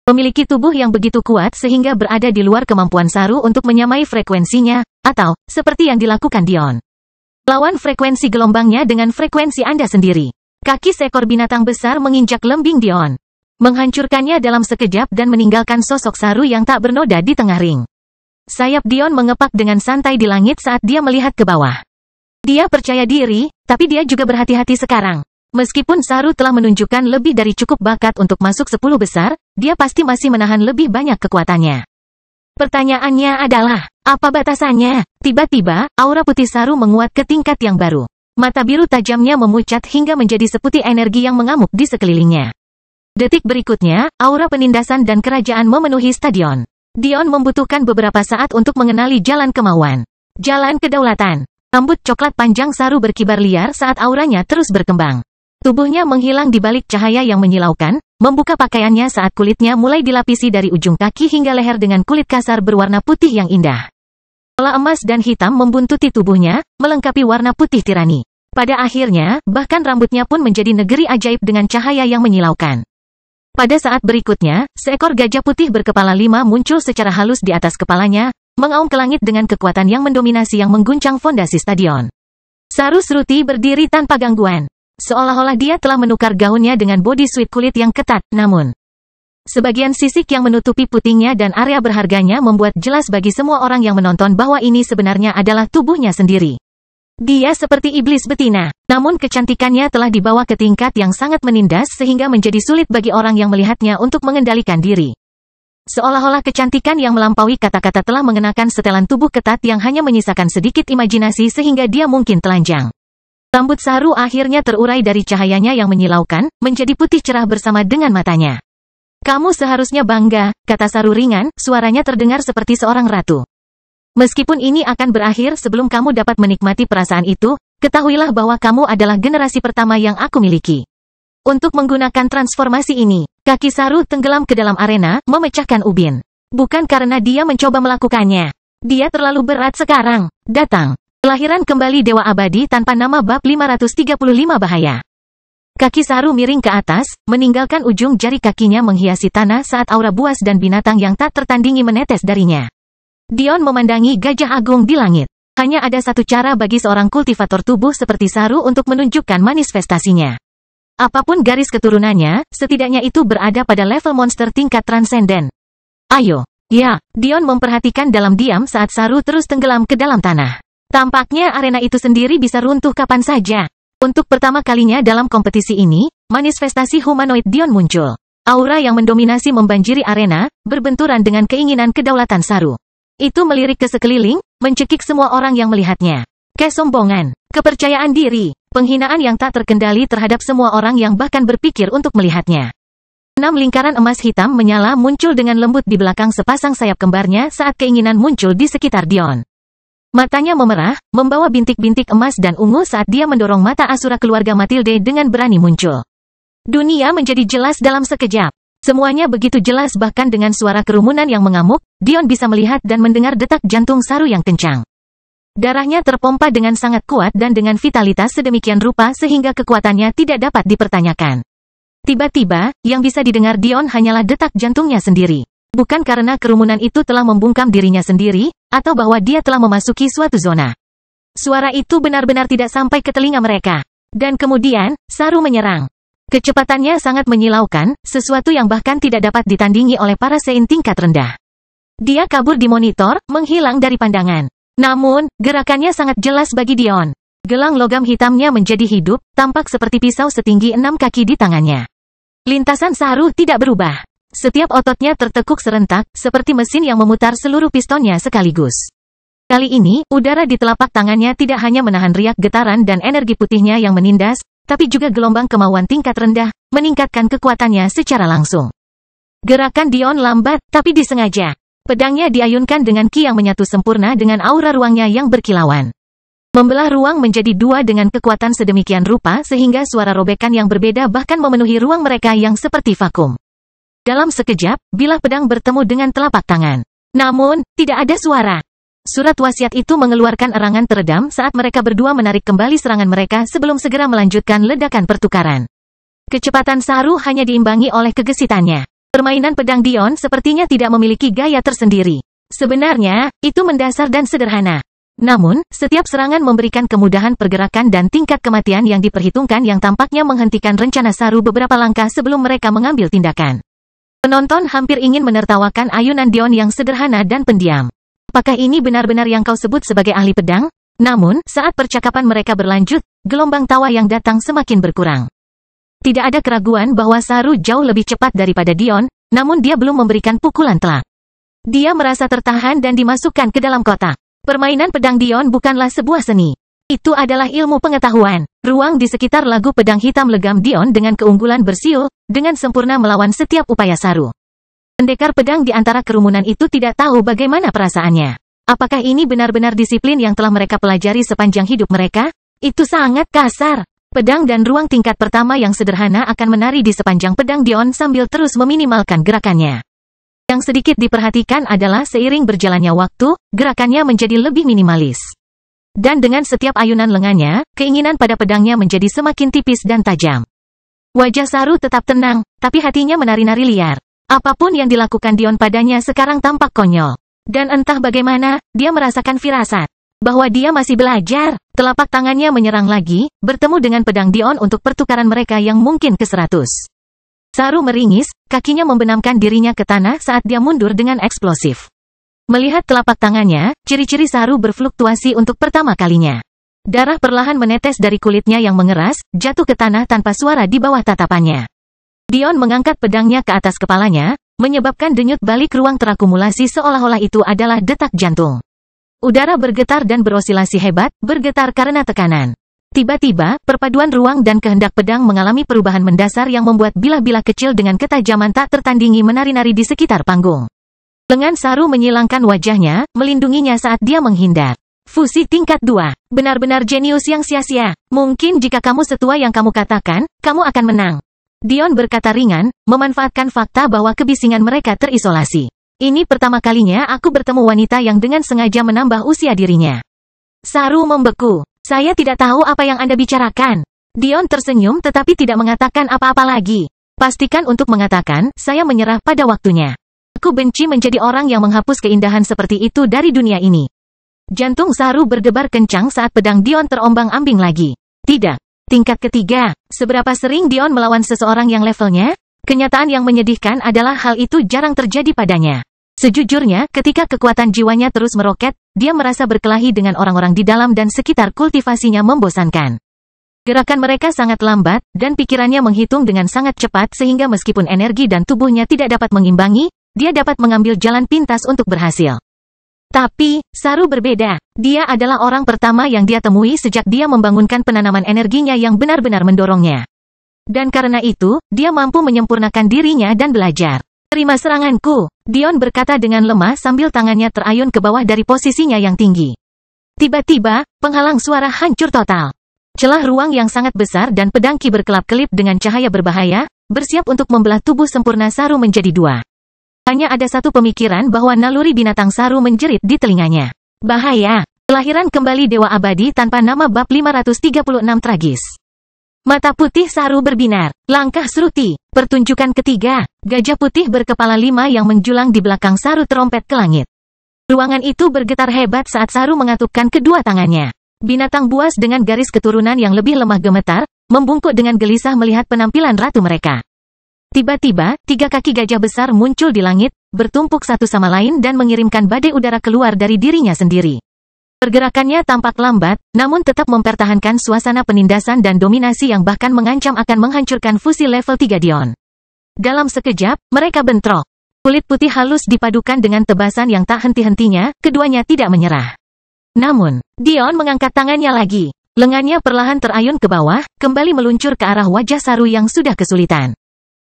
Memiliki tubuh yang begitu kuat sehingga berada di luar kemampuan Saru untuk menyamai frekuensinya, atau, seperti yang dilakukan Dion. Lawan frekuensi gelombangnya dengan frekuensi Anda sendiri. Kaki seekor binatang besar menginjak lembing Dion. Menghancurkannya dalam sekejap dan meninggalkan sosok Saru yang tak bernoda di tengah ring. Sayap Dion mengepak dengan santai di langit saat dia melihat ke bawah. Dia percaya diri, tapi dia juga berhati-hati sekarang. Meskipun Saru telah menunjukkan lebih dari cukup bakat untuk masuk 10 besar, dia pasti masih menahan lebih banyak kekuatannya. Pertanyaannya adalah, apa batasannya? Tiba-tiba, aura putih Saru menguat ke tingkat yang baru. Mata biru tajamnya memucat hingga menjadi seputih energi yang mengamuk di sekelilingnya. Detik berikutnya, aura penindasan dan kerajaan memenuhi stadion. Dion membutuhkan beberapa saat untuk mengenali jalan kemauan. Jalan kedaulatan. Rambut coklat panjang Saru berkibar liar saat auranya terus berkembang. Tubuhnya menghilang di balik cahaya yang menyilaukan, membuka pakaiannya saat kulitnya mulai dilapisi dari ujung kaki hingga leher dengan kulit kasar berwarna putih yang indah. Pola emas dan hitam membuntuti tubuhnya, melengkapi warna putih tirani. Pada akhirnya, bahkan rambutnya pun menjadi negeri ajaib dengan cahaya yang menyilaukan. Pada saat berikutnya, seekor gajah putih berkepala 5 muncul secara halus di atas kepalanya, mengaum ke langit dengan kekuatan yang mendominasi yang mengguncang fondasi stadion. Saru Shruti berdiri tanpa gangguan. Seolah-olah dia telah menukar gaunnya dengan body suit kulit yang ketat, namun sebagian sisik yang menutupi putingnya dan area berharganya membuat jelas bagi semua orang yang menonton bahwa ini sebenarnya adalah tubuhnya sendiri. Dia seperti iblis betina, namun kecantikannya telah dibawa ke tingkat yang sangat menindas sehingga menjadi sulit bagi orang yang melihatnya untuk mengendalikan diri. Seolah-olah kecantikan yang melampaui kata-kata telah mengenakan setelan tubuh ketat yang hanya menyisakan sedikit imajinasi sehingga dia mungkin telanjang. Rambut Saru akhirnya terurai dari cahayanya yang menyilaukan, menjadi putih cerah bersama dengan matanya. Kamu seharusnya bangga, kata Saru ringan, suaranya terdengar seperti seorang ratu. Meskipun ini akan berakhir sebelum kamu dapat menikmati perasaan itu, ketahuilah bahwa kamu adalah generasi pertama yang aku miliki. Untuk menggunakan transformasi ini, kaki Saru tenggelam ke dalam arena, memecahkan ubin. Bukan karena dia mencoba melakukannya. Dia terlalu berat sekarang. Datang. Kelahiran kembali Dewa Abadi tanpa nama bab 535 bahaya. Kaki Saru miring ke atas, meninggalkan ujung jari kakinya menghiasi tanah saat aura buas dan binatang yang tak tertandingi menetes darinya. Dion memandangi gajah agung di langit. Hanya ada satu cara bagi seorang kultivator tubuh seperti Saru untuk menunjukkan manifestasinya. Apapun garis keturunannya, setidaknya itu berada pada level monster tingkat transenden. Ayo. Ya, Dion memperhatikan dalam diam saat Saru terus tenggelam ke dalam tanah. Tampaknya arena itu sendiri bisa runtuh kapan saja. Untuk pertama kalinya dalam kompetisi ini, manifestasi humanoid Dion muncul. Aura yang mendominasi membanjiri arena, berbenturan dengan keinginan kedaulatan Saru. Itu melirik ke sekeliling, mencekik semua orang yang melihatnya. Kesombongan, kepercayaan diri, penghinaan yang tak terkendali terhadap semua orang yang bahkan berpikir untuk melihatnya. 6 lingkaran emas hitam menyala muncul dengan lembut di belakang sepasang sayap kembarnya saat keinginan muncul di sekitar Dion. Matanya memerah, membawa bintik-bintik emas dan ungu saat dia mendorong mata Asura keluarga Matilde dengan berani muncul. Dunia menjadi jelas dalam sekejap. Semuanya begitu jelas bahkan dengan suara kerumunan yang mengamuk, Dion bisa melihat dan mendengar detak jantung Saru yang kencang. Darahnya terpompa dengan sangat kuat dan dengan vitalitas sedemikian rupa sehingga kekuatannya tidak dapat dipertanyakan. Tiba-tiba, yang bisa didengar Dion hanyalah detak jantungnya sendiri. Bukan karena kerumunan itu telah membungkam dirinya sendiri, atau bahwa dia telah memasuki suatu zona. Suara itu benar-benar tidak sampai ke telinga mereka. Dan kemudian, Saru menyerang. Kecepatannya sangat menyilaukan, sesuatu yang bahkan tidak dapat ditandingi oleh para Sein tingkat rendah. Dia kabur di monitor, menghilang dari pandangan. Namun, gerakannya sangat jelas bagi Dion. Gelang logam hitamnya menjadi hidup, tampak seperti pisau setinggi 6 kaki di tangannya. Lintasan Saru tidak berubah. Setiap ototnya tertekuk serentak, seperti mesin yang memutar seluruh pistonnya sekaligus. Kali ini, udara di telapak tangannya tidak hanya menahan riak getaran dan energi putihnya yang menindas, tapi juga gelombang kemauan tingkat rendah, meningkatkan kekuatannya secara langsung. Gerakan Dion lambat, tapi disengaja. Pedangnya diayunkan dengan ki yang menyatu sempurna dengan aura ruangnya yang berkilauan. Membelah ruang menjadi dua dengan kekuatan sedemikian rupa sehingga suara robekan yang berbeda bahkan memenuhi ruang mereka yang seperti vakum. Dalam sekejap, bilah pedang bertemu dengan telapak tangan. Namun, tidak ada suara. Surat wasiat itu mengeluarkan erangan teredam saat mereka berdua menarik kembali serangan mereka sebelum segera melanjutkan ledakan pertukaran. Kecepatan Saru hanya diimbangi oleh kegesitannya. Permainan pedang Dion sepertinya tidak memiliki gaya tersendiri. Sebenarnya, itu mendasar dan sederhana. Namun, setiap serangan memberikan kemudahan pergerakan dan tingkat kematian yang diperhitungkan yang tampaknya menghentikan rencana Saru beberapa langkah sebelum mereka mengambil tindakan. Penonton hampir ingin menertawakan ayunan Dion yang sederhana dan pendiam. Apakah ini benar-benar yang kau sebut sebagai ahli pedang? Namun, saat percakapan mereka berlanjut, gelombang tawa yang datang semakin berkurang. Tidak ada keraguan bahwa Saru jauh lebih cepat daripada Dion, namun dia belum memberikan pukulan telak. Dia merasa tertahan dan dimasukkan ke dalam kotak. Permainan pedang Dion bukanlah sebuah seni. Itu adalah ilmu pengetahuan. Ruang di sekitar lagu pedang hitam legam Dion dengan keunggulan bersiul, dengan sempurna melawan setiap upaya Saru. Pendekar pedang di antara kerumunan itu tidak tahu bagaimana perasaannya. Apakah ini benar-benar disiplin yang telah mereka pelajari sepanjang hidup mereka? Itu sangat kasar. Pedang dan ruang tingkat pertama yang sederhana akan menari di sepanjang pedang Dion sambil terus meminimalkan gerakannya. Yang sedikit diperhatikan adalah seiring berjalannya waktu, gerakannya menjadi lebih minimalis. Dan dengan setiap ayunan lengannya, keinginan pada pedangnya menjadi semakin tipis dan tajam. Wajah Saru tetap tenang, tapi hatinya menari-nari liar. Apapun yang dilakukan Dion padanya sekarang tampak konyol. Dan entah bagaimana, dia merasakan firasat bahwa dia masih belajar. Telapak tangannya menyerang lagi, bertemu dengan pedang Dion untuk pertukaran mereka yang mungkin ke-100. Saru meringis, kakinya membenamkan dirinya ke tanah saat dia mundur dengan eksplosif. Melihat telapak tangannya, ciri-ciri Saru berfluktuasi untuk pertama kalinya. Darah perlahan menetes dari kulitnya yang mengeras, jatuh ke tanah tanpa suara di bawah tatapannya. Dion mengangkat pedangnya ke atas kepalanya, menyebabkan denyut balik ruang terakumulasi seolah-olah itu adalah detak jantung. Udara bergetar dan berosilasi hebat, bergetar karena tekanan. Tiba-tiba, perpaduan ruang dan kehendak pedang mengalami perubahan mendasar yang membuat bilah-bilah kecil dengan ketajaman tak tertandingi menari-nari di sekitar panggung. Lengan Saru menyilangkan wajahnya, melindunginya saat dia menghindar. Fusi tingkat 2. Benar-benar jenius yang sia-sia. Mungkin jika kamu setua yang kamu katakan, kamu akan menang. Dion berkata ringan, memanfaatkan fakta bahwa kebisingan mereka terisolasi. Ini pertama kalinya aku bertemu wanita yang dengan sengaja menambah usia dirinya. Saru membeku. Saya tidak tahu apa yang Anda bicarakan. Dion tersenyum tetapi tidak mengatakan apa-apa lagi. Pastikan untuk mengatakan, saya menyerah pada waktunya. Aku benci menjadi orang yang menghapus keindahan seperti itu dari dunia ini. Jantung Saru berdebar kencang saat pedang Dion terombang-ambing lagi. Tidak. Tingkat ketiga. Seberapa sering Dion melawan seseorang yang levelnya? Kenyataan yang menyedihkan adalah hal itu jarang terjadi padanya. Sejujurnya, ketika kekuatan jiwanya terus meroket, dia merasa berkelahi dengan orang-orang di dalam dan sekitar kultivasinya membosankan. Gerakan mereka sangat lambat, dan pikirannya menghitung dengan sangat cepat sehingga meskipun energi dan tubuhnya tidak dapat mengimbangi, dia dapat mengambil jalan pintas untuk berhasil. Tapi, Saru berbeda. Dia adalah orang pertama yang dia temui sejak dia membangunkan penanaman energinya yang benar-benar mendorongnya. Dan karena itu, dia mampu menyempurnakan dirinya dan belajar. Terima seranganku, Dion berkata dengan lemah sambil tangannya terayun ke bawah dari posisinya yang tinggi. Tiba-tiba, penghalang suara hancur total. Celah ruang yang sangat besar dan pedang Ki berkelap-kelip dengan cahaya berbahaya, bersiap untuk membelah tubuh sempurna Saru menjadi dua. Hanya ada satu pemikiran bahwa naluri binatang Saru menjerit di telinganya. Bahaya, kelahiran kembali Dewa Abadi tanpa nama bab 536 tragis. Mata putih Saru berbinar. Langkah Sruti. Pertunjukan ketiga. Gajah putih berkepala 5 yang menjulang di belakang Saru terompet ke langit. Ruangan itu bergetar hebat saat Saru mengatupkan kedua tangannya. Binatang buas dengan garis keturunan yang lebih lemah gemetar, membungkuk dengan gelisah melihat penampilan ratu mereka. Tiba-tiba, 3 kaki gajah besar muncul di langit, bertumpuk satu sama lain dan mengirimkan badai udara keluar dari dirinya sendiri. Pergerakannya tampak lambat, namun tetap mempertahankan suasana penindasan dan dominasi yang bahkan mengancam akan menghancurkan fusi level 3 Dion. Dalam sekejap, mereka bentrok. Kulit putih halus dipadukan dengan tebasan yang tak henti-hentinya, keduanya tidak menyerah. Namun, Dion mengangkat tangannya lagi. Lengannya perlahan terayun ke bawah, kembali meluncur ke arah wajah Saru yang sudah kesulitan.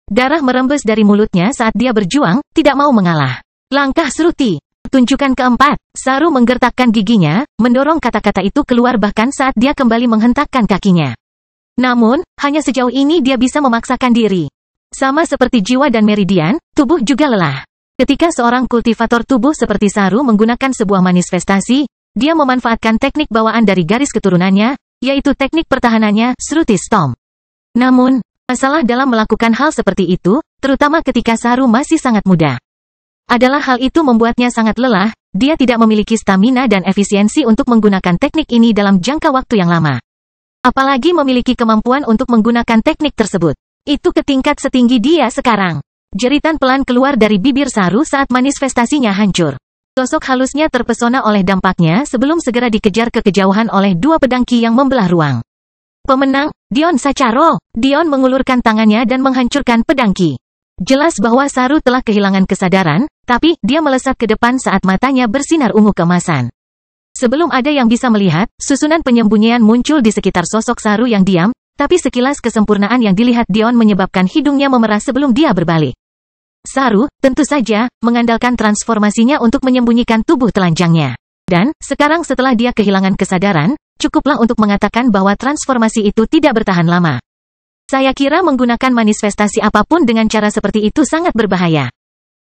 Darah merembes dari mulutnya saat dia berjuang, tidak mau mengalah. Langkah Sruti. Tunjukan keempat, Saru menggertakkan giginya, mendorong kata-kata itu keluar bahkan saat dia kembali menghentakkan kakinya. Namun, hanya sejauh ini dia bisa memaksakan diri. Sama seperti jiwa dan meridian, tubuh juga lelah. Ketika seorang kultivator tubuh seperti Saru menggunakan sebuah manifestasi, dia memanfaatkan teknik bawaan dari garis keturunannya, yaitu teknik pertahanannya, Sruti Storm. Namun, masalah dalam melakukan hal seperti itu, terutama ketika Saru masih sangat muda, adalah hal itu membuatnya sangat lelah, dia tidak memiliki stamina dan efisiensi untuk menggunakan teknik ini dalam jangka waktu yang lama. Apalagi memiliki kemampuan untuk menggunakan teknik tersebut. Itu ke tingkat setinggi dia sekarang. Jeritan pelan keluar dari bibir Saru saat manifestasinya hancur. Sosok halusnya terpesona oleh dampaknya sebelum segera dikejar ke kejauhan oleh 2 pedang Ki yang membelah ruang. Pemenang, Dion Sacharo. Dion mengulurkan tangannya dan menghancurkan pedang Ki. Jelas bahwa Saru telah kehilangan kesadaran, tapi dia melesat ke depan saat matanya bersinar ungu keemasan. Sebelum ada yang bisa melihat, susunan penyembunyian muncul di sekitar sosok Saru yang diam, tapi sekilas kesempurnaan yang dilihat Dion menyebabkan hidungnya memerah sebelum dia berbalik. Saru, tentu saja, mengandalkan transformasinya untuk menyembunyikan tubuh telanjangnya. Dan, sekarang setelah dia kehilangan kesadaran, cukuplah untuk mengatakan bahwa transformasi itu tidak bertahan lama. Saya kira menggunakan manifestasi apapun dengan cara seperti itu sangat berbahaya.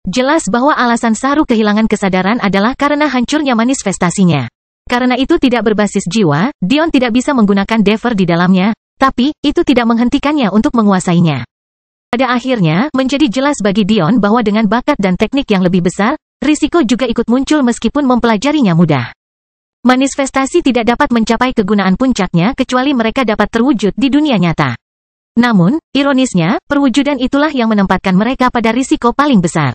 Jelas bahwa alasan Saru kehilangan kesadaran adalah karena hancurnya manifestasinya. Karena itu tidak berbasis jiwa, Dion tidak bisa menggunakan Dever di dalamnya, tapi, itu tidak menghentikannya untuk menguasainya. Pada akhirnya, menjadi jelas bagi Dion bahwa dengan bakat dan teknik yang lebih besar, risiko juga ikut muncul meskipun mempelajarinya mudah. Manifestasi tidak dapat mencapai kegunaan puncaknya kecuali mereka dapat terwujud di dunia nyata. Namun, ironisnya, perwujudan itulah yang menempatkan mereka pada risiko paling besar.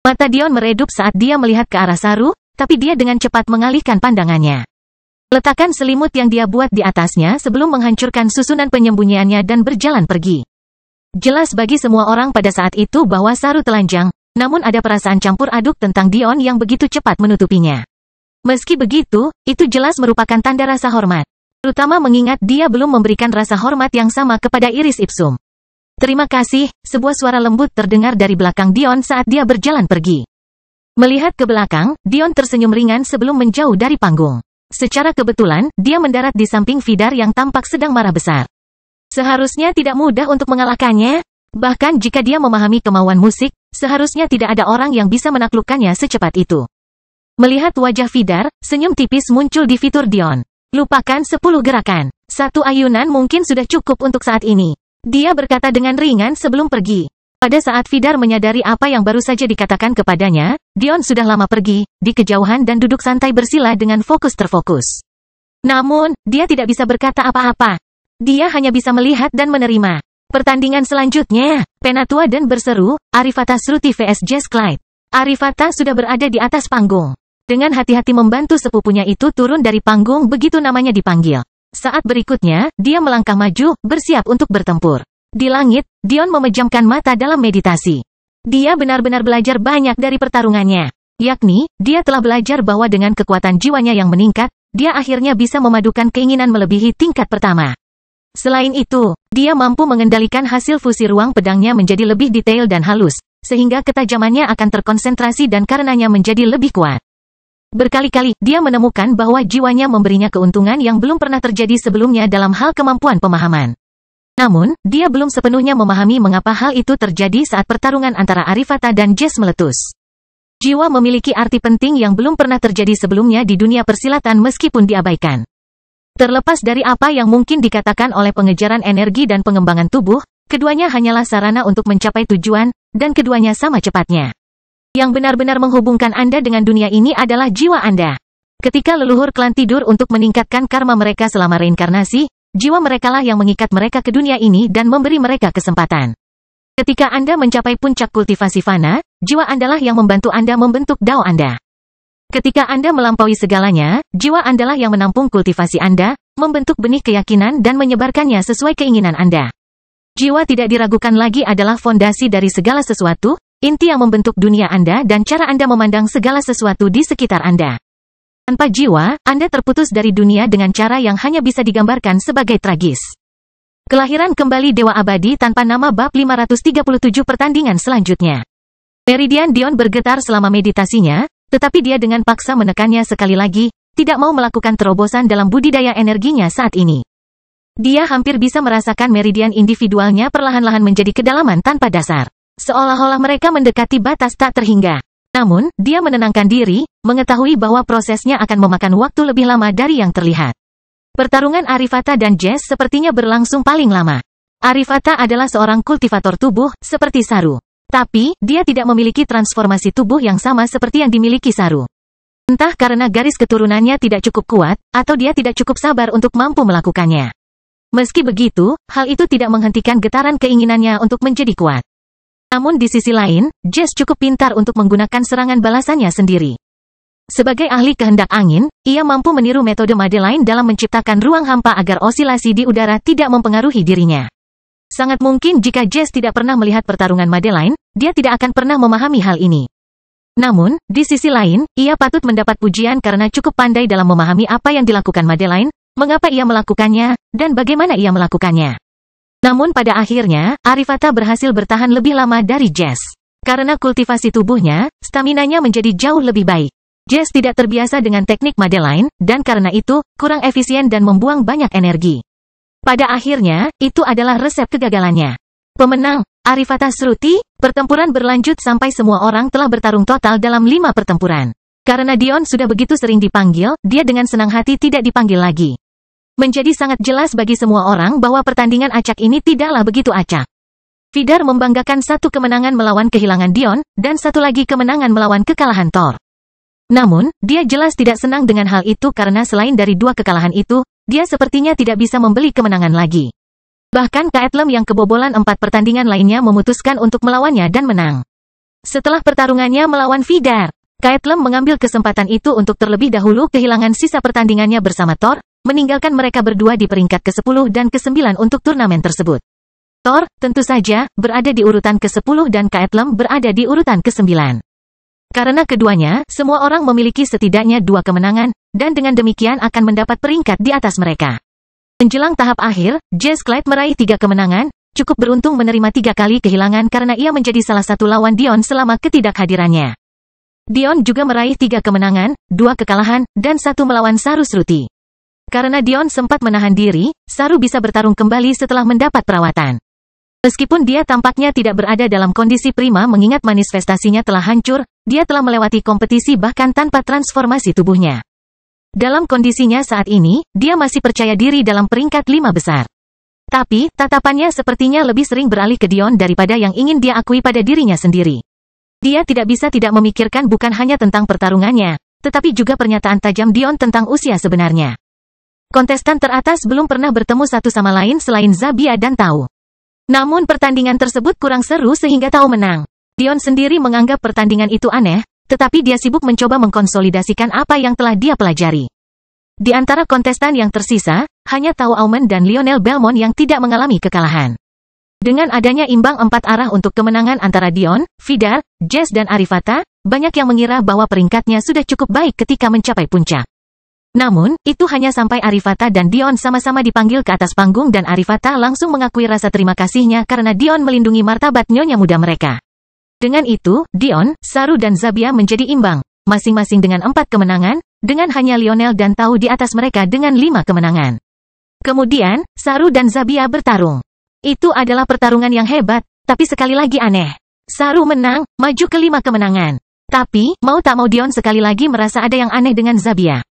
Mata Dion meredup saat dia melihat ke arah Saru, tapi dia dengan cepat mengalihkan pandangannya. Letakkan selimut yang dia buat di atasnya sebelum menghancurkan susunan penyembunyiannya dan berjalan pergi. Jelas bagi semua orang pada saat itu bahwa Saru telanjang, namun ada perasaan campur aduk tentang Dion yang begitu cepat menutupinya. Meski begitu, itu jelas merupakan tanda rasa hormat. Terutama mengingat dia belum memberikan rasa hormat yang sama kepada Iris Ipsum. Terima kasih, sebuah suara lembut terdengar dari belakang Dion saat dia berjalan pergi. Melihat ke belakang, Dion tersenyum ringan sebelum menjauh dari panggung. Secara kebetulan, dia mendarat di samping Vidar yang tampak sedang marah besar. Seharusnya tidak mudah untuk mengalahkannya. Bahkan jika dia memahami kemauan musik, seharusnya tidak ada orang yang bisa menaklukkannya secepat itu. Melihat wajah Vidar, senyum tipis muncul di fitur Dion. Lupakan 10 gerakan. 1 ayunan mungkin sudah cukup untuk saat ini. Dia berkata dengan ringan sebelum pergi. Pada saat Vidar menyadari apa yang baru saja dikatakan kepadanya, Dion sudah lama pergi, di kejauhan dan duduk santai bersila dengan fokus terfokus. Namun, dia tidak bisa berkata apa-apa. Dia hanya bisa melihat dan menerima. Pertandingan selanjutnya, Penatua dan berseru, Arifata Shruti vs Jess Clyde. Arifata sudah berada di atas panggung. Dengan hati-hati membantu sepupunya itu turun dari panggung begitu namanya dipanggil. Saat berikutnya, dia melangkah maju, bersiap untuk bertempur. Di langit, Dion memejamkan mata dalam meditasi. Dia benar-benar belajar banyak dari pertarungannya. Yakni, dia telah belajar bahwa dengan kekuatan jiwanya yang meningkat, dia akhirnya bisa memadukan keinginan melebihi tingkat pertama. Selain itu, dia mampu mengendalikan hasil fusi ruang pedangnya menjadi lebih detail dan halus, sehingga ketajamannya akan terkonsentrasi dan karenanya menjadi lebih kuat. Berkali-kali, dia menemukan bahwa jiwanya memberinya keuntungan yang belum pernah terjadi sebelumnya dalam hal kemampuan pemahaman. Namun, dia belum sepenuhnya memahami mengapa hal itu terjadi saat pertarungan antara Arifata dan Jess meletus. Jiwa memiliki arti penting yang belum pernah terjadi sebelumnya di dunia persilatan meskipun diabaikan. Terlepas dari apa yang mungkin dikatakan oleh pengejaran energi dan pengembangan tubuh, keduanya hanyalah sarana untuk mencapai tujuan, dan keduanya sama cepatnya. Yang benar-benar menghubungkan Anda dengan dunia ini adalah jiwa Anda. Ketika leluhur klan tidur untuk meningkatkan karma mereka selama reinkarnasi, jiwa merekalah yang mengikat mereka ke dunia ini dan memberi mereka kesempatan. Ketika Anda mencapai puncak kultivasi fana, jiwa Andalah yang membantu Anda membentuk dao Anda. Ketika Anda melampaui segalanya, jiwa Andalah yang menampung kultivasi Anda, membentuk benih keyakinan dan menyebarkannya sesuai keinginan Anda. Jiwa tidak diragukan lagi adalah fondasi dari segala sesuatu, inti yang membentuk dunia Anda dan cara Anda memandang segala sesuatu di sekitar Anda. Tanpa jiwa, Anda terputus dari dunia dengan cara yang hanya bisa digambarkan sebagai tragis. Kelahiran kembali Dewa Abadi tanpa nama bab 537 pertandingan selanjutnya. Meridian Dion bergetar selama meditasinya, tetapi dia dengan paksa menekannya sekali lagi, tidak mau melakukan terobosan dalam budidaya energinya saat ini. Dia hampir bisa merasakan meridian individualnya perlahan-lahan menjadi kedalaman tanpa dasar. Seolah-olah mereka mendekati batas tak terhingga. Namun, dia menenangkan diri, mengetahui bahwa prosesnya akan memakan waktu lebih lama dari yang terlihat. Pertarungan Arifata dan Jess sepertinya berlangsung paling lama. Arifata adalah seorang kultivator tubuh, seperti Saru. Tapi, dia tidak memiliki transformasi tubuh yang sama seperti yang dimiliki Saru. Entah karena garis keturunannya tidak cukup kuat, atau dia tidak cukup sabar untuk mampu melakukannya. Meski begitu, hal itu tidak menghentikan getaran keinginannya untuk menjadi kuat. Namun di sisi lain, Jess cukup pintar untuk menggunakan serangan balasannya sendiri. Sebagai ahli kehendak angin, ia mampu meniru metode Madeline dalam menciptakan ruang hampa agar osilasi di udara tidak mempengaruhi dirinya. Sangat mungkin jika Jess tidak pernah melihat pertarungan Madeline, dia tidak akan pernah memahami hal ini. Namun, di sisi lain, ia patut mendapat pujian karena cukup pandai dalam memahami apa yang dilakukan Madeline, mengapa ia melakukannya, dan bagaimana ia melakukannya. Namun pada akhirnya, Arifata berhasil bertahan lebih lama dari Jess. Karena kultivasi tubuhnya, staminanya menjadi jauh lebih baik. Jess tidak terbiasa dengan teknik Madeline, dan karena itu, kurang efisien dan membuang banyak energi. Pada akhirnya, itu adalah resep kegagalannya. Pemenang, Arifata Shruti. Pertempuran berlanjut sampai semua orang telah bertarung total dalam 5 pertempuran. Karena Dion sudah begitu sering dipanggil, dia dengan senang hati tidak dipanggil lagi. Menjadi sangat jelas bagi semua orang bahwa pertandingan acak ini tidaklah begitu acak. Vidar membanggakan satu kemenangan melawan kehilangan Dion, dan satu lagi kemenangan melawan kekalahan Thor. Namun, dia jelas tidak senang dengan hal itu karena selain dari dua kekalahan itu, dia sepertinya tidak bisa membeli kemenangan lagi. Bahkan Caitlyn yang kebobolan 4 pertandingan lainnya memutuskan untuk melawannya dan menang. Setelah pertarungannya melawan Vidar, Caitlyn mengambil kesempatan itu untuk terlebih dahulu kehilangan sisa pertandingannya bersama Thor, meninggalkan mereka berdua di peringkat ke-10 dan ke-9 untuk turnamen tersebut. Thor, tentu saja, berada di urutan ke-10 dan Caitlyn berada di urutan ke-9. Karena keduanya, semua orang memiliki setidaknya 2 kemenangan, dan dengan demikian akan mendapat peringkat di atas mereka. Menjelang tahap akhir, Jess Clyde meraih 3 kemenangan, cukup beruntung menerima 3 kali kehilangan karena ia menjadi salah satu lawan Dion selama ketidakhadirannya. Dion juga meraih 3 kemenangan, 2 kekalahan, dan 1 melawan Saru Shruti. Karena Dion sempat menahan diri, Saru bisa bertarung kembali setelah mendapat perawatan. Meskipun dia tampaknya tidak berada dalam kondisi prima mengingat manifestasinya telah hancur, dia telah melewati kompetisi bahkan tanpa transformasi tubuhnya. Dalam kondisinya saat ini, dia masih percaya diri dalam peringkat 5 besar. Tapi, tatapannya sepertinya lebih sering beralih ke Dion daripada yang ingin dia akui pada dirinya sendiri. Dia tidak bisa tidak memikirkan bukan hanya tentang pertarungannya, tetapi juga pernyataan tajam Dion tentang usia sebenarnya. Kontestan teratas belum pernah bertemu satu sama lain selain Zabia dan Tao. Namun pertandingan tersebut kurang seru sehingga Tao menang. Dion sendiri menganggap pertandingan itu aneh, tetapi dia sibuk mencoba mengkonsolidasikan apa yang telah dia pelajari. Di antara kontestan yang tersisa, hanya Tao Auman dan Lionel Belmont yang tidak mengalami kekalahan. Dengan adanya imbang 4 arah untuk kemenangan antara Dion, Vidar, Jess dan Arifata, banyak yang mengira bahwa peringkatnya sudah cukup baik ketika mencapai puncak. Namun, itu hanya sampai Arifata dan Dion sama-sama dipanggil ke atas panggung dan Arifata langsung mengakui rasa terima kasihnya karena Dion melindungi martabat nyonya muda mereka. Dengan itu, Dion, Saru dan Zabia menjadi imbang, masing-masing dengan 4 kemenangan, dengan hanya Lionel dan Tao di atas mereka dengan 5 kemenangan. Kemudian, Saru dan Zabia bertarung. Itu adalah pertarungan yang hebat, tapi sekali lagi aneh. Saru menang, maju ke 5 kemenangan. Tapi, mau tak mau Dion sekali lagi merasa ada yang aneh dengan Zabia.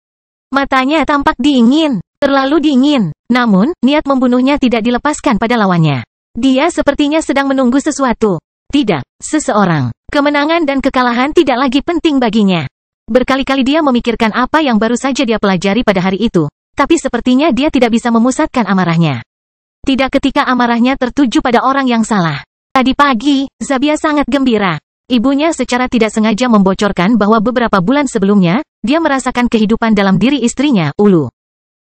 Matanya tampak dingin, terlalu dingin. Namun, niat membunuhnya tidak dilepaskan pada lawannya. Dia sepertinya sedang menunggu sesuatu. Tidak, seseorang. Kemenangan dan kekalahan tidak lagi penting baginya. Berkali-kali dia memikirkan apa yang baru saja dia pelajari pada hari itu, tapi sepertinya dia tidak bisa memusatkan amarahnya. Tidak ketika amarahnya tertuju pada orang yang salah. Tadi pagi, Zabia sangat gembira. Ibunya secara tidak sengaja membocorkan bahwa beberapa bulan sebelumnya, dia merasakan kehidupan dalam diri istrinya, Ulu.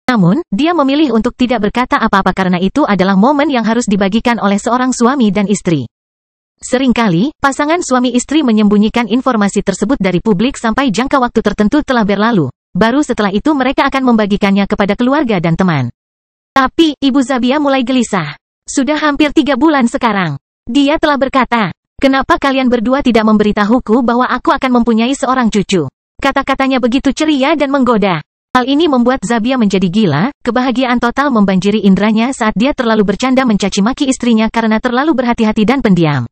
Namun, dia memilih untuk tidak berkata apa-apa karena itu adalah momen yang harus dibagikan oleh seorang suami dan istri. Seringkali, pasangan suami istri menyembunyikan informasi tersebut dari publik sampai jangka waktu tertentu telah berlalu. Baru setelah itu mereka akan membagikannya kepada keluarga dan teman. Tapi, Ibu Zabia mulai gelisah. Sudah hampir 3 bulan sekarang. Dia telah berkata, "Kenapa kalian berdua tidak memberitahuku bahwa aku akan mempunyai seorang cucu?" Kata-katanya begitu ceria dan menggoda. Hal ini membuat Zabia menjadi gila, kebahagiaan total membanjiri indranya saat dia terlalu bercanda mencaci maki istrinya karena terlalu berhati-hati dan pendiam.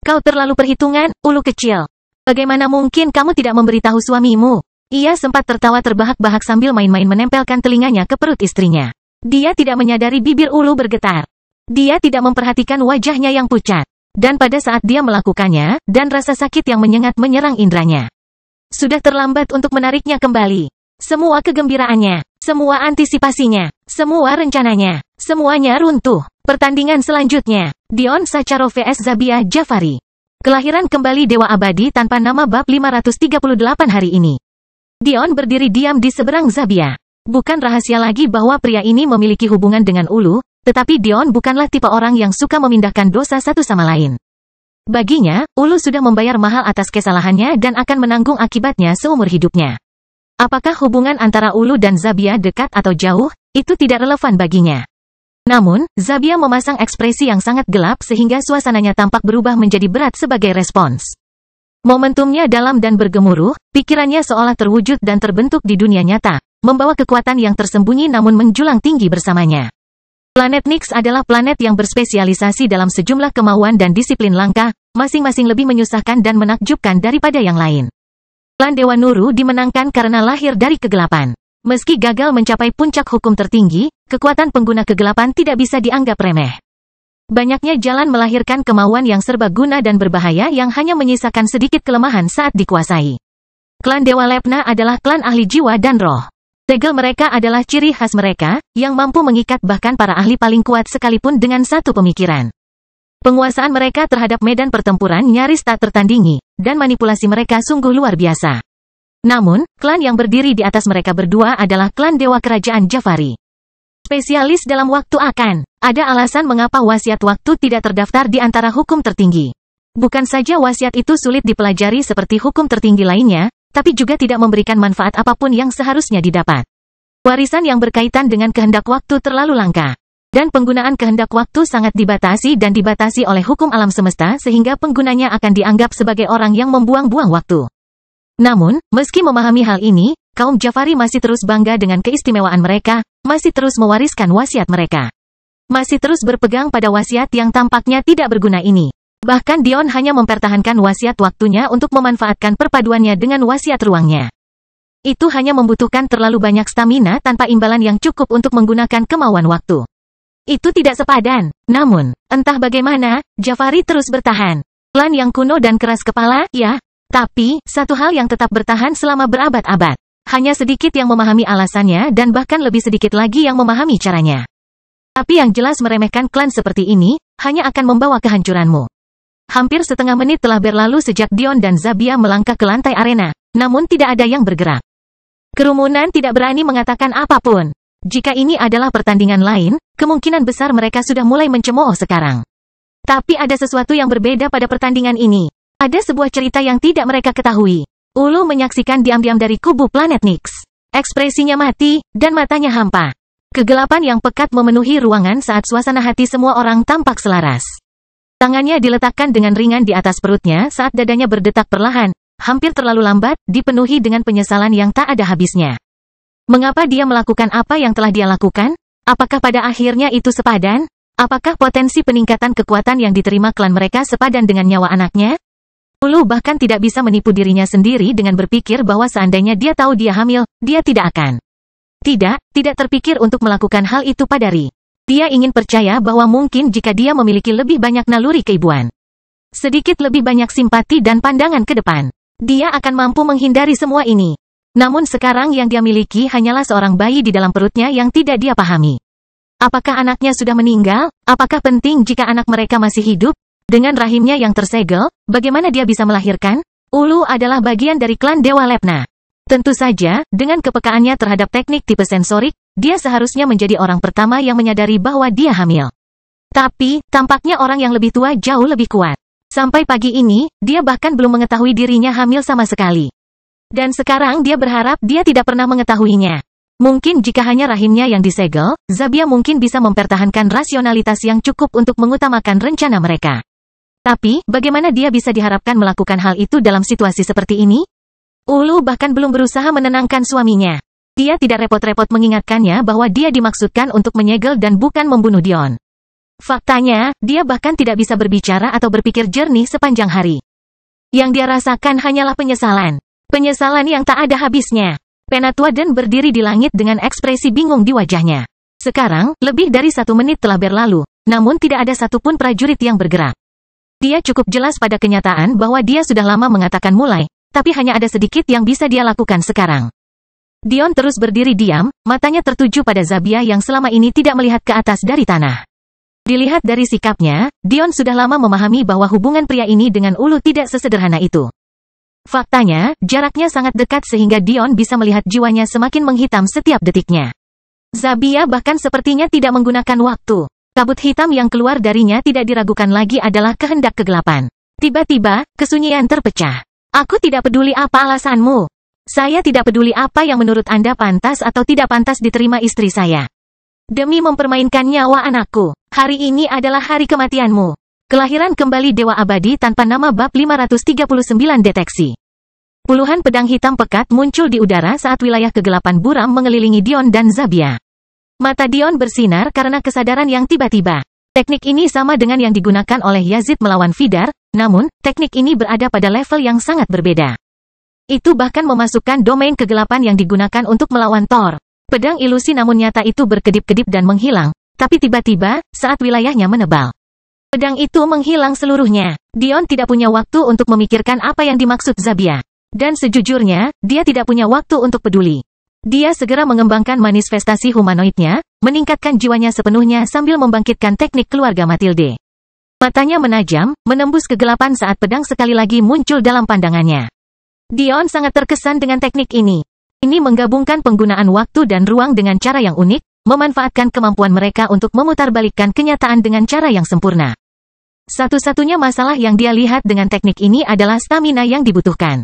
"Kau terlalu perhitungan, Ulu kecil. Bagaimana mungkin kamu tidak memberitahu suamimu?" Ia sempat tertawa terbahak-bahak sambil main-main menempelkan telinganya ke perut istrinya. Dia tidak menyadari bibir Ulu bergetar. Dia tidak memperhatikan wajahnya yang pucat. Dan pada saat dia melakukannya, dan rasa sakit yang menyengat menyerang indranya. Sudah terlambat untuk menariknya kembali. Semua kegembiraannya, semua antisipasinya, semua rencananya, semuanya runtuh. Pertandingan selanjutnya, Dion Sacharov vs Zabia Jafari. Kelahiran kembali Dewa Abadi tanpa nama bab 538 hari ini. Dion berdiri diam di seberang Zabia. Bukan rahasia lagi bahwa pria ini memiliki hubungan dengan Ulu, tetapi Dion bukanlah tipe orang yang suka memindahkan dosa satu sama lain. Baginya, Ulu sudah membayar mahal atas kesalahannya dan akan menanggung akibatnya seumur hidupnya. Apakah hubungan antara Ulu dan Zabia dekat atau jauh, itu tidak relevan baginya. Namun, Zabia memasang ekspresi yang sangat gelap sehingga suasananya tampak berubah menjadi berat sebagai respons. Momentumnya dalam dan bergemuruh, pikirannya seolah terwujud dan terbentuk di dunia nyata, membawa kekuatan yang tersembunyi namun menjulang tinggi bersamanya. Planet Nyx adalah planet yang berspesialisasi dalam sejumlah kemauan dan disiplin langka, masing-masing lebih menyusahkan dan menakjubkan daripada yang lain. Klan Dewa Nuru dimenangkan karena lahir dari kegelapan. Meski gagal mencapai puncak hukum tertinggi, kekuatan pengguna kegelapan tidak bisa dianggap remeh. Banyaknya jalan melahirkan kemauan yang serbaguna dan berbahaya yang hanya menyisakan sedikit kelemahan saat dikuasai. Klan Dewa Lepna adalah klan ahli jiwa dan roh. Segel mereka adalah ciri khas mereka, yang mampu mengikat bahkan para ahli paling kuat sekalipun dengan satu pemikiran. Penguasaan mereka terhadap medan pertempuran nyaris tak tertandingi, dan manipulasi mereka sungguh luar biasa. Namun, klan yang berdiri di atas mereka berdua adalah klan Dewa Kerajaan Jafari. Spesialis dalam waktu akan. Ada alasan mengapa wasiat waktu tidak terdaftar di antara hukum tertinggi. Bukan saja wasiat itu sulit dipelajari seperti hukum tertinggi lainnya, tapi juga tidak memberikan manfaat apapun yang seharusnya didapat. Warisan yang berkaitan dengan kehendak waktu terlalu langka. Dan penggunaan kehendak waktu sangat dibatasi dan dibatasi oleh hukum alam semesta sehingga penggunanya akan dianggap sebagai orang yang membuang-buang waktu. Namun, meski memahami hal ini, kaum Jafari masih terus bangga dengan keistimewaan mereka, masih terus mewariskan wasiat mereka. Masih terus berpegang pada wasiat yang tampaknya tidak berguna ini. Bahkan Dion hanya mempertahankan wasiat waktunya untuk memanfaatkan perpaduannya dengan wasiat ruangnya. Itu hanya membutuhkan terlalu banyak stamina tanpa imbalan yang cukup untuk menggunakan kemauan waktu. Itu tidak sepadan. Namun, entah bagaimana, Jafari terus bertahan. Klan yang kuno dan keras kepala, ya. Tapi, satu hal yang tetap bertahan selama berabad-abad. Hanya sedikit yang memahami alasannya dan bahkan lebih sedikit lagi yang memahami caranya. Tapi yang jelas meremehkan klan seperti ini, hanya akan membawa kehancuranmu. Hampir setengah menit telah berlalu sejak Dion dan Zabia melangkah ke lantai arena, namun tidak ada yang bergerak. Kerumunan tidak berani mengatakan apapun. Jika ini adalah pertandingan lain, kemungkinan besar mereka sudah mulai mencemooh sekarang. Tapi ada sesuatu yang berbeda pada pertandingan ini. Ada sebuah cerita yang tidak mereka ketahui. Ulu menyaksikan diam-diam dari kubu planet Nyx. Ekspresinya mati, dan matanya hampa. Kegelapan yang pekat memenuhi ruangan saat suasana hati semua orang tampak selaras. Tangannya diletakkan dengan ringan di atas perutnya saat dadanya berdetak perlahan, hampir terlalu lambat, dipenuhi dengan penyesalan yang tak ada habisnya. Mengapa dia melakukan apa yang telah dia lakukan? Apakah pada akhirnya itu sepadan? Apakah potensi peningkatan kekuatan yang diterima klan mereka sepadan dengan nyawa anaknya? Ulu bahkan tidak bisa menipu dirinya sendiri dengan berpikir bahwa seandainya dia tahu dia hamil, dia tidak akan. Tidak terpikir untuk melakukan hal itu pada Ri. Dia ingin percaya bahwa mungkin jika dia memiliki lebih banyak naluri keibuan. Sedikit lebih banyak simpati dan pandangan ke depan. Dia akan mampu menghindari semua ini. Namun sekarang yang dia miliki hanyalah seorang bayi di dalam perutnya yang tidak dia pahami. Apakah anaknya sudah meninggal? Apakah penting jika anak mereka masih hidup? Dengan rahimnya yang tersegel, bagaimana dia bisa melahirkan? Ulu adalah bagian dari klan Dewa Lepna. Tentu saja, dengan kepekaannya terhadap teknik tipe sensorik, dia seharusnya menjadi orang pertama yang menyadari bahwa dia hamil. Tapi, tampaknya orang yang lebih tua jauh lebih kuat. Sampai pagi ini, dia bahkan belum mengetahui dirinya hamil sama sekali. Dan sekarang dia berharap dia tidak pernah mengetahuinya. Mungkin jika hanya rahimnya yang disegel, Zabia mungkin bisa mempertahankan rasionalitas yang cukup untuk mengutamakan rencana mereka. Tapi, bagaimana dia bisa diharapkan melakukan hal itu dalam situasi seperti ini? Ulu bahkan belum berusaha menenangkan suaminya. Dia tidak repot-repot mengingatkannya bahwa dia dimaksudkan untuk menyegel dan bukan membunuh Dion. Faktanya, dia bahkan tidak bisa berbicara atau berpikir jernih sepanjang hari. Yang dia rasakan hanyalah penyesalan. Penyesalan yang tak ada habisnya. Penatuaden berdiri di langit dengan ekspresi bingung di wajahnya. Sekarang, lebih dari 1 menit telah berlalu, namun tidak ada satupun prajurit yang bergerak. Dia cukup jelas pada kenyataan bahwa dia sudah lama mengatakan mulai, tapi hanya ada sedikit yang bisa dia lakukan sekarang. Dion terus berdiri diam, matanya tertuju pada Zabia yang selama ini tidak melihat ke atas dari tanah. Dilihat dari sikapnya, Dion sudah lama memahami bahwa hubungan pria ini dengan Ulu tidak sesederhana itu. Faktanya, jaraknya sangat dekat sehingga Dion bisa melihat jiwanya semakin menghitam setiap detiknya. Zabia bahkan sepertinya tidak menggunakan waktu. Kabut hitam yang keluar darinya tidak diragukan lagi adalah kehendak kegelapan. Tiba-tiba, kesunyian terpecah. Aku tidak peduli apa alasanmu. Saya tidak peduli apa yang menurut Anda pantas atau tidak pantas diterima istri saya. Demi mempermainkan nyawa anakku, hari ini adalah hari kematianmu. Kelahiran kembali Dewa Abadi tanpa nama bab 539 deteksi. Puluhan pedang hitam pekat muncul di udara saat wilayah kegelapan buram mengelilingi Dion dan Zabia. Mata Dion bersinar karena kesadaran yang tiba-tiba. Teknik ini sama dengan yang digunakan oleh Yazid melawan Vidar, namun, teknik ini berada pada level yang sangat berbeda. Itu bahkan memasukkan domain kegelapan yang digunakan untuk melawan Thor. Pedang ilusi namun nyata itu berkedip-kedip dan menghilang, tapi tiba-tiba, saat wilayahnya menebal. Pedang itu menghilang seluruhnya. Dion tidak punya waktu untuk memikirkan apa yang dimaksud Zabia. Dan sejujurnya, dia tidak punya waktu untuk peduli. Dia segera mengembangkan manifestasi humanoidnya, meningkatkan jiwanya sepenuhnya sambil membangkitkan teknik keluarga Matilde. Matanya menajam, menembus kegelapan saat pedang sekali lagi muncul dalam pandangannya. Dion sangat terkesan dengan teknik ini. Ini menggabungkan penggunaan waktu dan ruang dengan cara yang unik, memanfaatkan kemampuan mereka untuk memutarbalikkan kenyataan dengan cara yang sempurna. Satu-satunya masalah yang dia lihat dengan teknik ini adalah stamina yang dibutuhkan.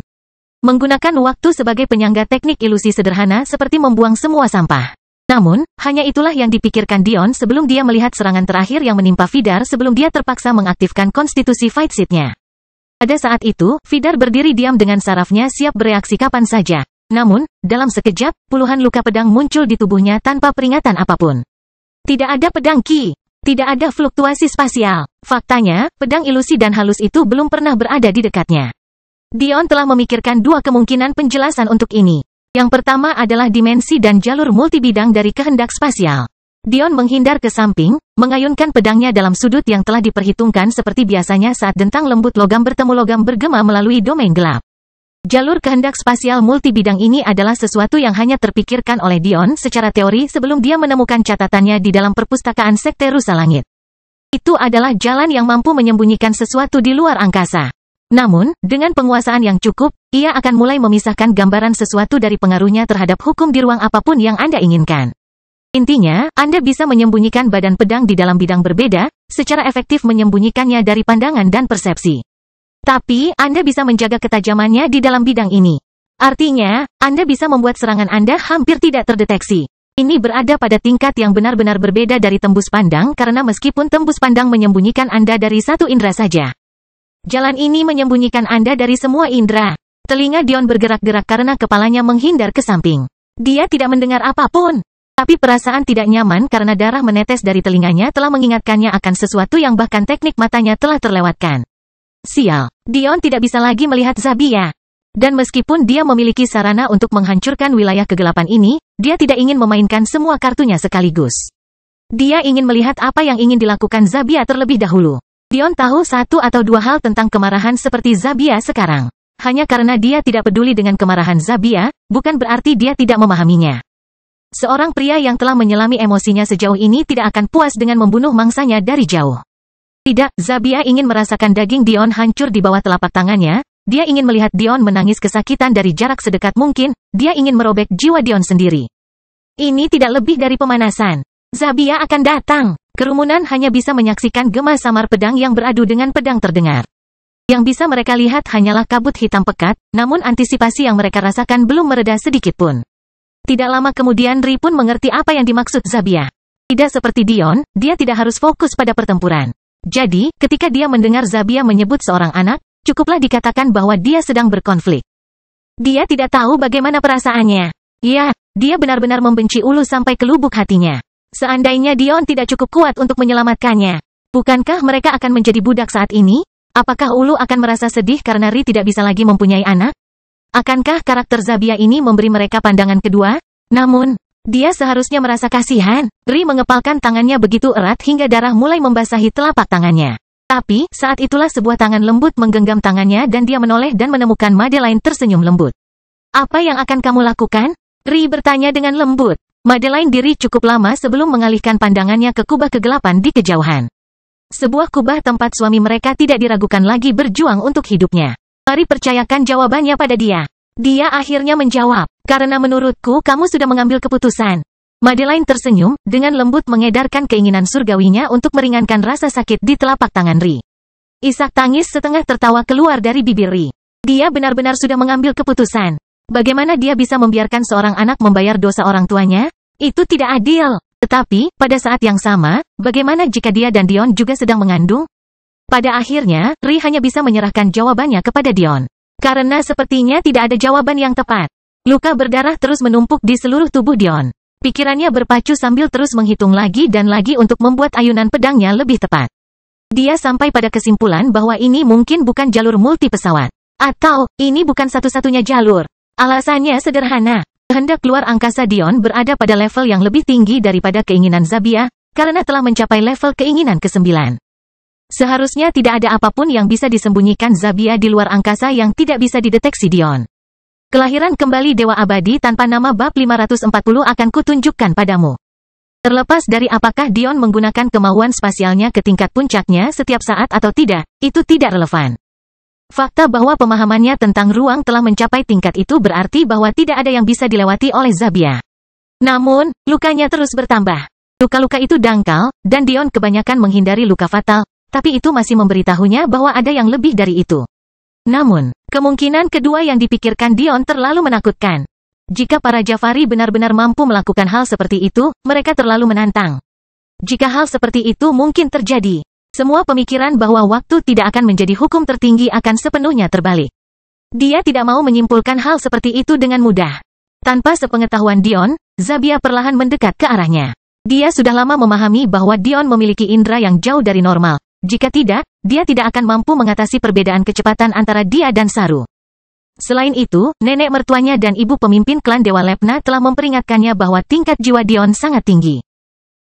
Menggunakan waktu sebagai penyangga teknik ilusi sederhana seperti membuang semua sampah. Namun, hanya itulah yang dipikirkan Dion sebelum dia melihat serangan terakhir yang menimpa Vidar sebelum dia terpaksa mengaktifkan konstitusi fight seat-nya. Pada saat itu, Vidar berdiri diam dengan sarafnya siap bereaksi kapan saja. Namun, dalam sekejap, puluhan luka pedang muncul di tubuhnya tanpa peringatan apapun. Tidak ada pedang ki. Tidak ada fluktuasi spasial. Faktanya, pedang ilusi dan halus itu belum pernah berada di dekatnya. Dion telah memikirkan dua kemungkinan penjelasan untuk ini. Yang pertama adalah dimensi dan jalur multibidang dari kehendak spasial. Dion menghindar ke samping, mengayunkan pedangnya dalam sudut yang telah diperhitungkan seperti biasanya saat dentang lembut logam bertemu logam bergema melalui domain gelap. Jalur kehendak spasial multibidang ini adalah sesuatu yang hanya terpikirkan oleh Dion secara teori sebelum dia menemukan catatannya di dalam perpustakaan Sekte Rusa Langit. Itu adalah jalan yang mampu menyembunyikan sesuatu di luar angkasa. Namun, dengan penguasaan yang cukup, ia akan mulai memisahkan gambaran sesuatu dari pengaruhnya terhadap hukum di ruang apapun yang Anda inginkan. Intinya, Anda bisa menyembunyikan badan pedang di dalam bidang berbeda, secara efektif menyembunyikannya dari pandangan dan persepsi. Tapi, Anda bisa menjaga ketajamannya di dalam bidang ini. Artinya, Anda bisa membuat serangan Anda hampir tidak terdeteksi. Ini berada pada tingkat yang benar-benar berbeda dari tembus pandang karena meskipun tembus pandang menyembunyikan Anda dari satu indera saja. Jalan ini menyembunyikan Anda dari semua indera. Telinga Dion bergerak-gerak karena kepalanya menghindar ke samping. Dia tidak mendengar apapun. Tapi perasaan tidak nyaman karena darah menetes dari telinganya telah mengingatkannya akan sesuatu yang bahkan teknik matanya telah terlewatkan. Sial, Dion tidak bisa lagi melihat Zabia. Dan meskipun dia memiliki sarana untuk menghancurkan wilayah kegelapan ini, dia tidak ingin memainkan semua kartunya sekaligus. Dia ingin melihat apa yang ingin dilakukan Zabia terlebih dahulu. Dion tahu satu atau dua hal tentang kemarahan seperti Zabia sekarang. Hanya karena dia tidak peduli dengan kemarahan Zabia, bukan berarti dia tidak memahaminya. Seorang pria yang telah menyelami emosinya sejauh ini tidak akan puas dengan membunuh mangsanya dari jauh. Tidak, Zabia ingin merasakan daging Dion hancur di bawah telapak tangannya, dia ingin melihat Dion menangis kesakitan dari jarak sedekat mungkin, dia ingin merobek jiwa Dion sendiri. Ini tidak lebih dari pemanasan. Zabia akan datang. Kerumunan hanya bisa menyaksikan gema samar pedang yang beradu dengan pedang terdengar. Yang bisa mereka lihat hanyalah kabut hitam pekat, namun antisipasi yang mereka rasakan belum mereda sedikit pun. Tidak lama kemudian Ri pun mengerti apa yang dimaksud Zabia. Tidak seperti Dion, dia tidak harus fokus pada pertempuran. Jadi, ketika dia mendengar Zabia menyebut seorang anak, cukuplah dikatakan bahwa dia sedang berkonflik. Dia tidak tahu bagaimana perasaannya. Ya, dia benar-benar membenci Ulu sampai ke lubuk hatinya. Seandainya Dion tidak cukup kuat untuk menyelamatkannya, bukankah mereka akan menjadi budak saat ini? Apakah Ulu akan merasa sedih karena Ri tidak bisa lagi mempunyai anak? Akankah karakter Zabia ini memberi mereka pandangan kedua? Namun, dia seharusnya merasa kasihan. Ri mengepalkan tangannya begitu erat hingga darah mulai membasahi telapak tangannya. Tapi, saat itulah sebuah tangan lembut menggenggam tangannya dan dia menoleh dan menemukan Madeline tersenyum lembut. Apa yang akan kamu lakukan? Ri bertanya dengan lembut. Madeline diri cukup lama sebelum mengalihkan pandangannya ke kubah kegelapan di kejauhan. Sebuah kubah tempat suami mereka tidak diragukan lagi berjuang untuk hidupnya. Mari percayakan jawabannya pada dia. Dia akhirnya menjawab, karena menurutku kamu sudah mengambil keputusan. Madeline tersenyum, dengan lembut mengedarkan keinginan surgawinya untuk meringankan rasa sakit di telapak tangan Ri. Isak tangis setengah tertawa keluar dari bibir Ri. Dia benar-benar sudah mengambil keputusan. Bagaimana dia bisa membiarkan seorang anak membayar dosa orang tuanya? Itu tidak adil. Tetapi, pada saat yang sama, bagaimana jika dia dan Dion juga sedang mengandung? Pada akhirnya, Ri hanya bisa menyerahkan jawabannya kepada Dion. Karena sepertinya tidak ada jawaban yang tepat. Luka berdarah terus menumpuk di seluruh tubuh Dion. Pikirannya berpacu sambil terus menghitung lagi dan lagi untuk membuat ayunan pedangnya lebih tepat. Dia sampai pada kesimpulan bahwa ini mungkin bukan jalur multi pesawat. Atau, ini bukan satu-satunya jalur. Alasannya sederhana. Kehendak luar angkasa Dion berada pada level yang lebih tinggi daripada keinginan Zabia, karena telah mencapai level keinginan ke-9. Seharusnya tidak ada apapun yang bisa disembunyikan Zabia di luar angkasa yang tidak bisa dideteksi Dion. Kelahiran kembali Dewa Abadi tanpa nama bab 540 akan kutunjukkan padamu. Terlepas dari apakah Dion menggunakan kemauan spasialnya ke tingkat puncaknya setiap saat atau tidak, itu tidak relevan. Fakta bahwa pemahamannya tentang ruang telah mencapai tingkat itu berarti bahwa tidak ada yang bisa dilewati oleh Zabia. Namun, lukanya terus bertambah. Luka-luka itu dangkal, dan Dion kebanyakan menghindari luka fatal, tapi itu masih memberitahunya bahwa ada yang lebih dari itu. Namun, kemungkinan kedua yang dipikirkan Dion terlalu menakutkan. Jika para Jafari benar-benar mampu melakukan hal seperti itu, mereka terlalu menantang. Jika hal seperti itu mungkin terjadi, semua pemikiran bahwa waktu tidak akan menjadi hukum tertinggi akan sepenuhnya terbalik. Dia tidak mau menyimpulkan hal seperti itu dengan mudah. Tanpa sepengetahuan Dion, Zabia perlahan mendekat ke arahnya. Dia sudah lama memahami bahwa Dion memiliki indera yang jauh dari normal. Jika tidak, dia tidak akan mampu mengatasi perbedaan kecepatan antara dia dan Saru. Selain itu, nenek mertuanya dan ibu pemimpin klan Dewa Lepna telah memperingatkannya bahwa tingkat jiwa Dion sangat tinggi.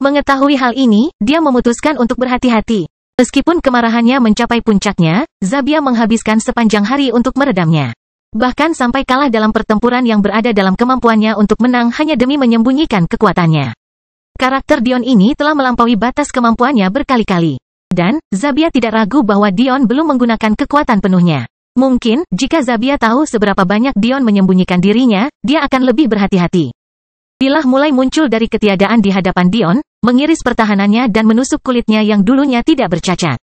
Mengetahui hal ini, dia memutuskan untuk berhati-hati. Meskipun kemarahannya mencapai puncaknya, Zabia menghabiskan sepanjang hari untuk meredamnya. Bahkan sampai kalah dalam pertempuran yang berada dalam kemampuannya untuk menang hanya demi menyembunyikan kekuatannya. Karakter Dion ini telah melampaui batas kemampuannya berkali-kali. Dan, Zabia tidak ragu bahwa Dion belum menggunakan kekuatan penuhnya. Mungkin, jika Zabia tahu seberapa banyak Dion menyembunyikan dirinya, dia akan lebih berhati-hati. Bilah mulai muncul dari ketiadaan di hadapan Dion, mengiris pertahanannya dan menusuk kulitnya yang dulunya tidak bercacat.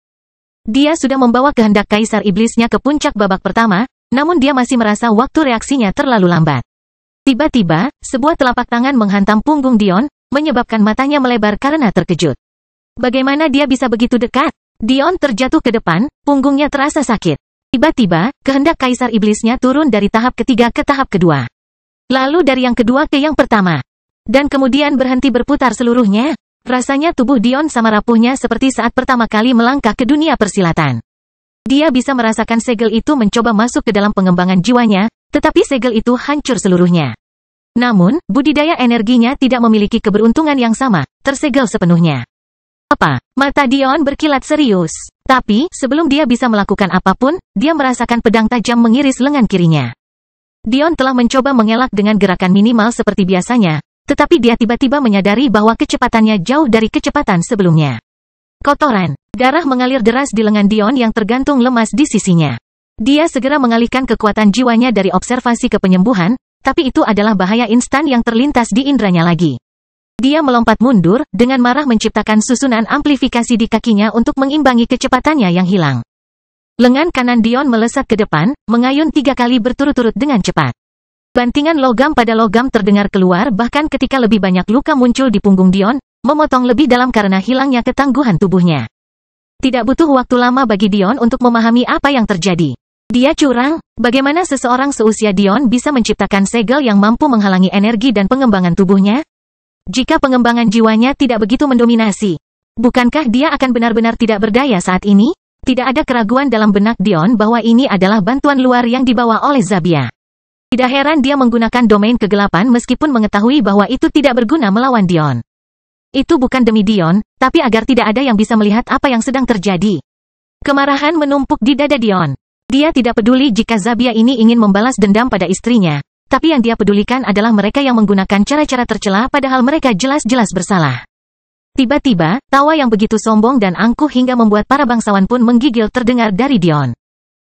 Dia sudah membawa kehendak Kaisar Iblisnya ke puncak babak pertama, namun dia masih merasa waktu reaksinya terlalu lambat. Tiba-tiba, sebuah telapak tangan menghantam punggung Dion, menyebabkan matanya melebar karena terkejut. Bagaimana dia bisa begitu dekat? Dion terjatuh ke depan, punggungnya terasa sakit. Tiba-tiba, kehendak Kaisar Iblisnya turun dari tahap ketiga ke tahap kedua. Lalu dari yang kedua ke yang pertama. Dan kemudian berhenti berputar seluruhnya. Rasanya tubuh Dion sama rapuhnya seperti saat pertama kali melangkah ke dunia persilatan. Dia bisa merasakan segel itu mencoba masuk ke dalam pengembangan jiwanya, tetapi segel itu hancur seluruhnya. Namun, budidaya energinya tidak memiliki keberuntungan yang sama, tersegel sepenuhnya. Apa? Mata Dion berkilat serius. Tapi, sebelum dia bisa melakukan apapun, dia merasakan pedang tajam mengiris lengan kirinya. Dion telah mencoba mengelak dengan gerakan minimal seperti biasanya, tetapi dia tiba-tiba menyadari bahwa kecepatannya jauh dari kecepatan sebelumnya. Kotoran. Darah mengalir deras di lengan Dion yang tergantung lemas di sisinya. Dia segera mengalihkan kekuatan jiwanya dari observasi ke penyembuhan, tapi itu adalah bahaya instan yang terlintas di indranya lagi. Dia melompat mundur, dengan marah menciptakan susunan amplifikasi di kakinya untuk mengimbangi kecepatannya yang hilang. Lengan kanan Dion melesat ke depan, mengayun 3 kali berturut-turut dengan cepat. Bantingan logam pada logam terdengar keluar bahkan ketika lebih banyak luka muncul di punggung Dion, memotong lebih dalam karena hilangnya ketangguhan tubuhnya. Tidak butuh waktu lama bagi Dion untuk memahami apa yang terjadi. Dia curang, bagaimana seseorang seusia Dion bisa menciptakan segel yang mampu menghalangi energi dan pengembangan tubuhnya? Jika pengembangan jiwanya tidak begitu mendominasi, bukankah dia akan benar-benar tidak berdaya saat ini? Tidak ada keraguan dalam benak Dion bahwa ini adalah bantuan luar yang dibawa oleh Zabia. Tidak heran dia menggunakan domain kegelapan meskipun mengetahui bahwa itu tidak berguna melawan Dion. Itu bukan demi Dion, tapi agar tidak ada yang bisa melihat apa yang sedang terjadi. Kemarahan menumpuk di dada Dion. Dia tidak peduli jika Zabia ini ingin membalas dendam pada istrinya. Tapi yang dia pedulikan adalah mereka yang menggunakan cara-cara tercela padahal mereka jelas-jelas bersalah. Tiba-tiba, tawa yang begitu sombong dan angkuh hingga membuat para bangsawan pun menggigil terdengar dari Dion.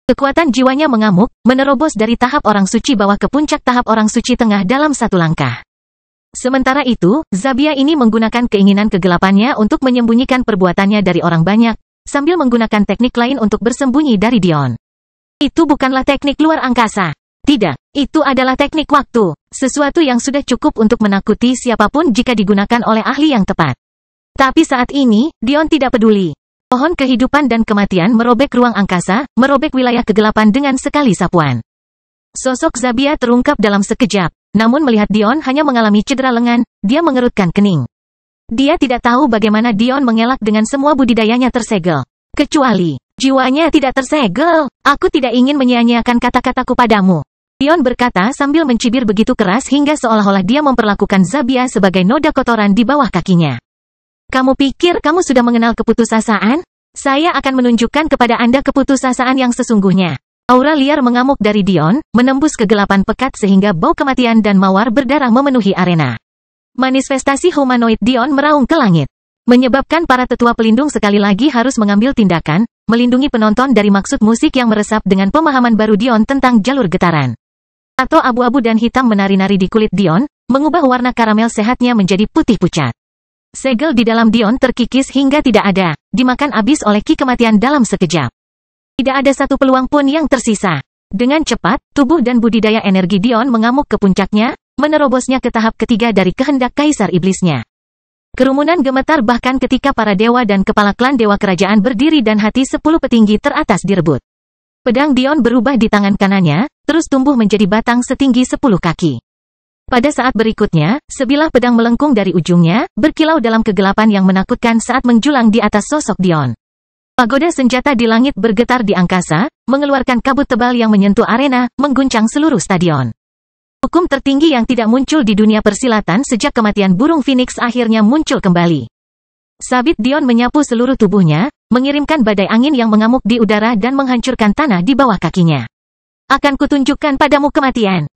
Kekuatan jiwanya mengamuk, menerobos dari tahap orang suci bawah ke puncak tahap orang suci tengah dalam satu langkah. Sementara itu, Zabia ini menggunakan keinginan kegelapannya untuk menyembunyikan perbuatannya dari orang banyak, sambil menggunakan teknik lain untuk bersembunyi dari Dion. Itu bukanlah teknik luar angkasa. Tidak, itu adalah teknik waktu, sesuatu yang sudah cukup untuk menakuti siapapun jika digunakan oleh ahli yang tepat. Tapi saat ini, Dion tidak peduli. Pohon kehidupan dan kematian merobek ruang angkasa, merobek wilayah kegelapan dengan sekali sapuan. Sosok Zabia terungkap dalam sekejap, namun melihat Dion hanya mengalami cedera lengan, dia mengerutkan kening. Dia tidak tahu bagaimana Dion mengelak dengan semua budidayanya tersegel. Kecuali, jiwanya tidak tersegel, aku tidak ingin menyia-nyiakan kata-kataku padamu. Dion berkata sambil mencibir begitu keras hingga seolah-olah dia memperlakukan Zabia sebagai noda kotoran di bawah kakinya. Kamu pikir kamu sudah mengenal keputusasaan? Saya akan menunjukkan kepada Anda keputusasaan yang sesungguhnya. Aura liar mengamuk dari Dion, menembus kegelapan pekat sehingga bau kematian dan mawar berdarah memenuhi arena. Manifestasi humanoid Dion meraung ke langit, menyebabkan para tetua pelindung sekali lagi harus mengambil tindakan, melindungi penonton dari maksud musik yang meresap dengan pemahaman baru Dion tentang jalur getaran. Atau abu-abu dan hitam menari-nari di kulit Dion, mengubah warna karamel sehatnya menjadi putih pucat. Segel di dalam Dion terkikis hingga tidak ada, dimakan abis oleh ki kematian dalam sekejap. Tidak ada satu peluang pun yang tersisa. Dengan cepat, tubuh dan budidaya energi Dion mengamuk ke puncaknya, menerobosnya ke tahap ketiga dari kehendak kaisar iblisnya. Kerumunan gemetar bahkan ketika para dewa dan kepala klan dewa kerajaan berdiri dan hati 10 petinggi teratas direbut. Pedang Dion berubah di tangan kanannya, terus tumbuh menjadi batang setinggi 10 kaki. Pada saat berikutnya, sebilah pedang melengkung dari ujungnya, berkilau dalam kegelapan yang menakutkan saat menjulang di atas sosok Dion. Pagoda senjata di langit bergetar di angkasa, mengeluarkan kabut tebal yang menyentuh arena, mengguncang seluruh stadion. Hukum tertinggi yang tidak muncul di dunia persilatan sejak kematian burung Phoenix akhirnya muncul kembali. Sabit Dion menyapu seluruh tubuhnya, mengirimkan badai angin yang mengamuk di udara dan menghancurkan tanah di bawah kakinya. Akan kutunjukkan padamu kematian.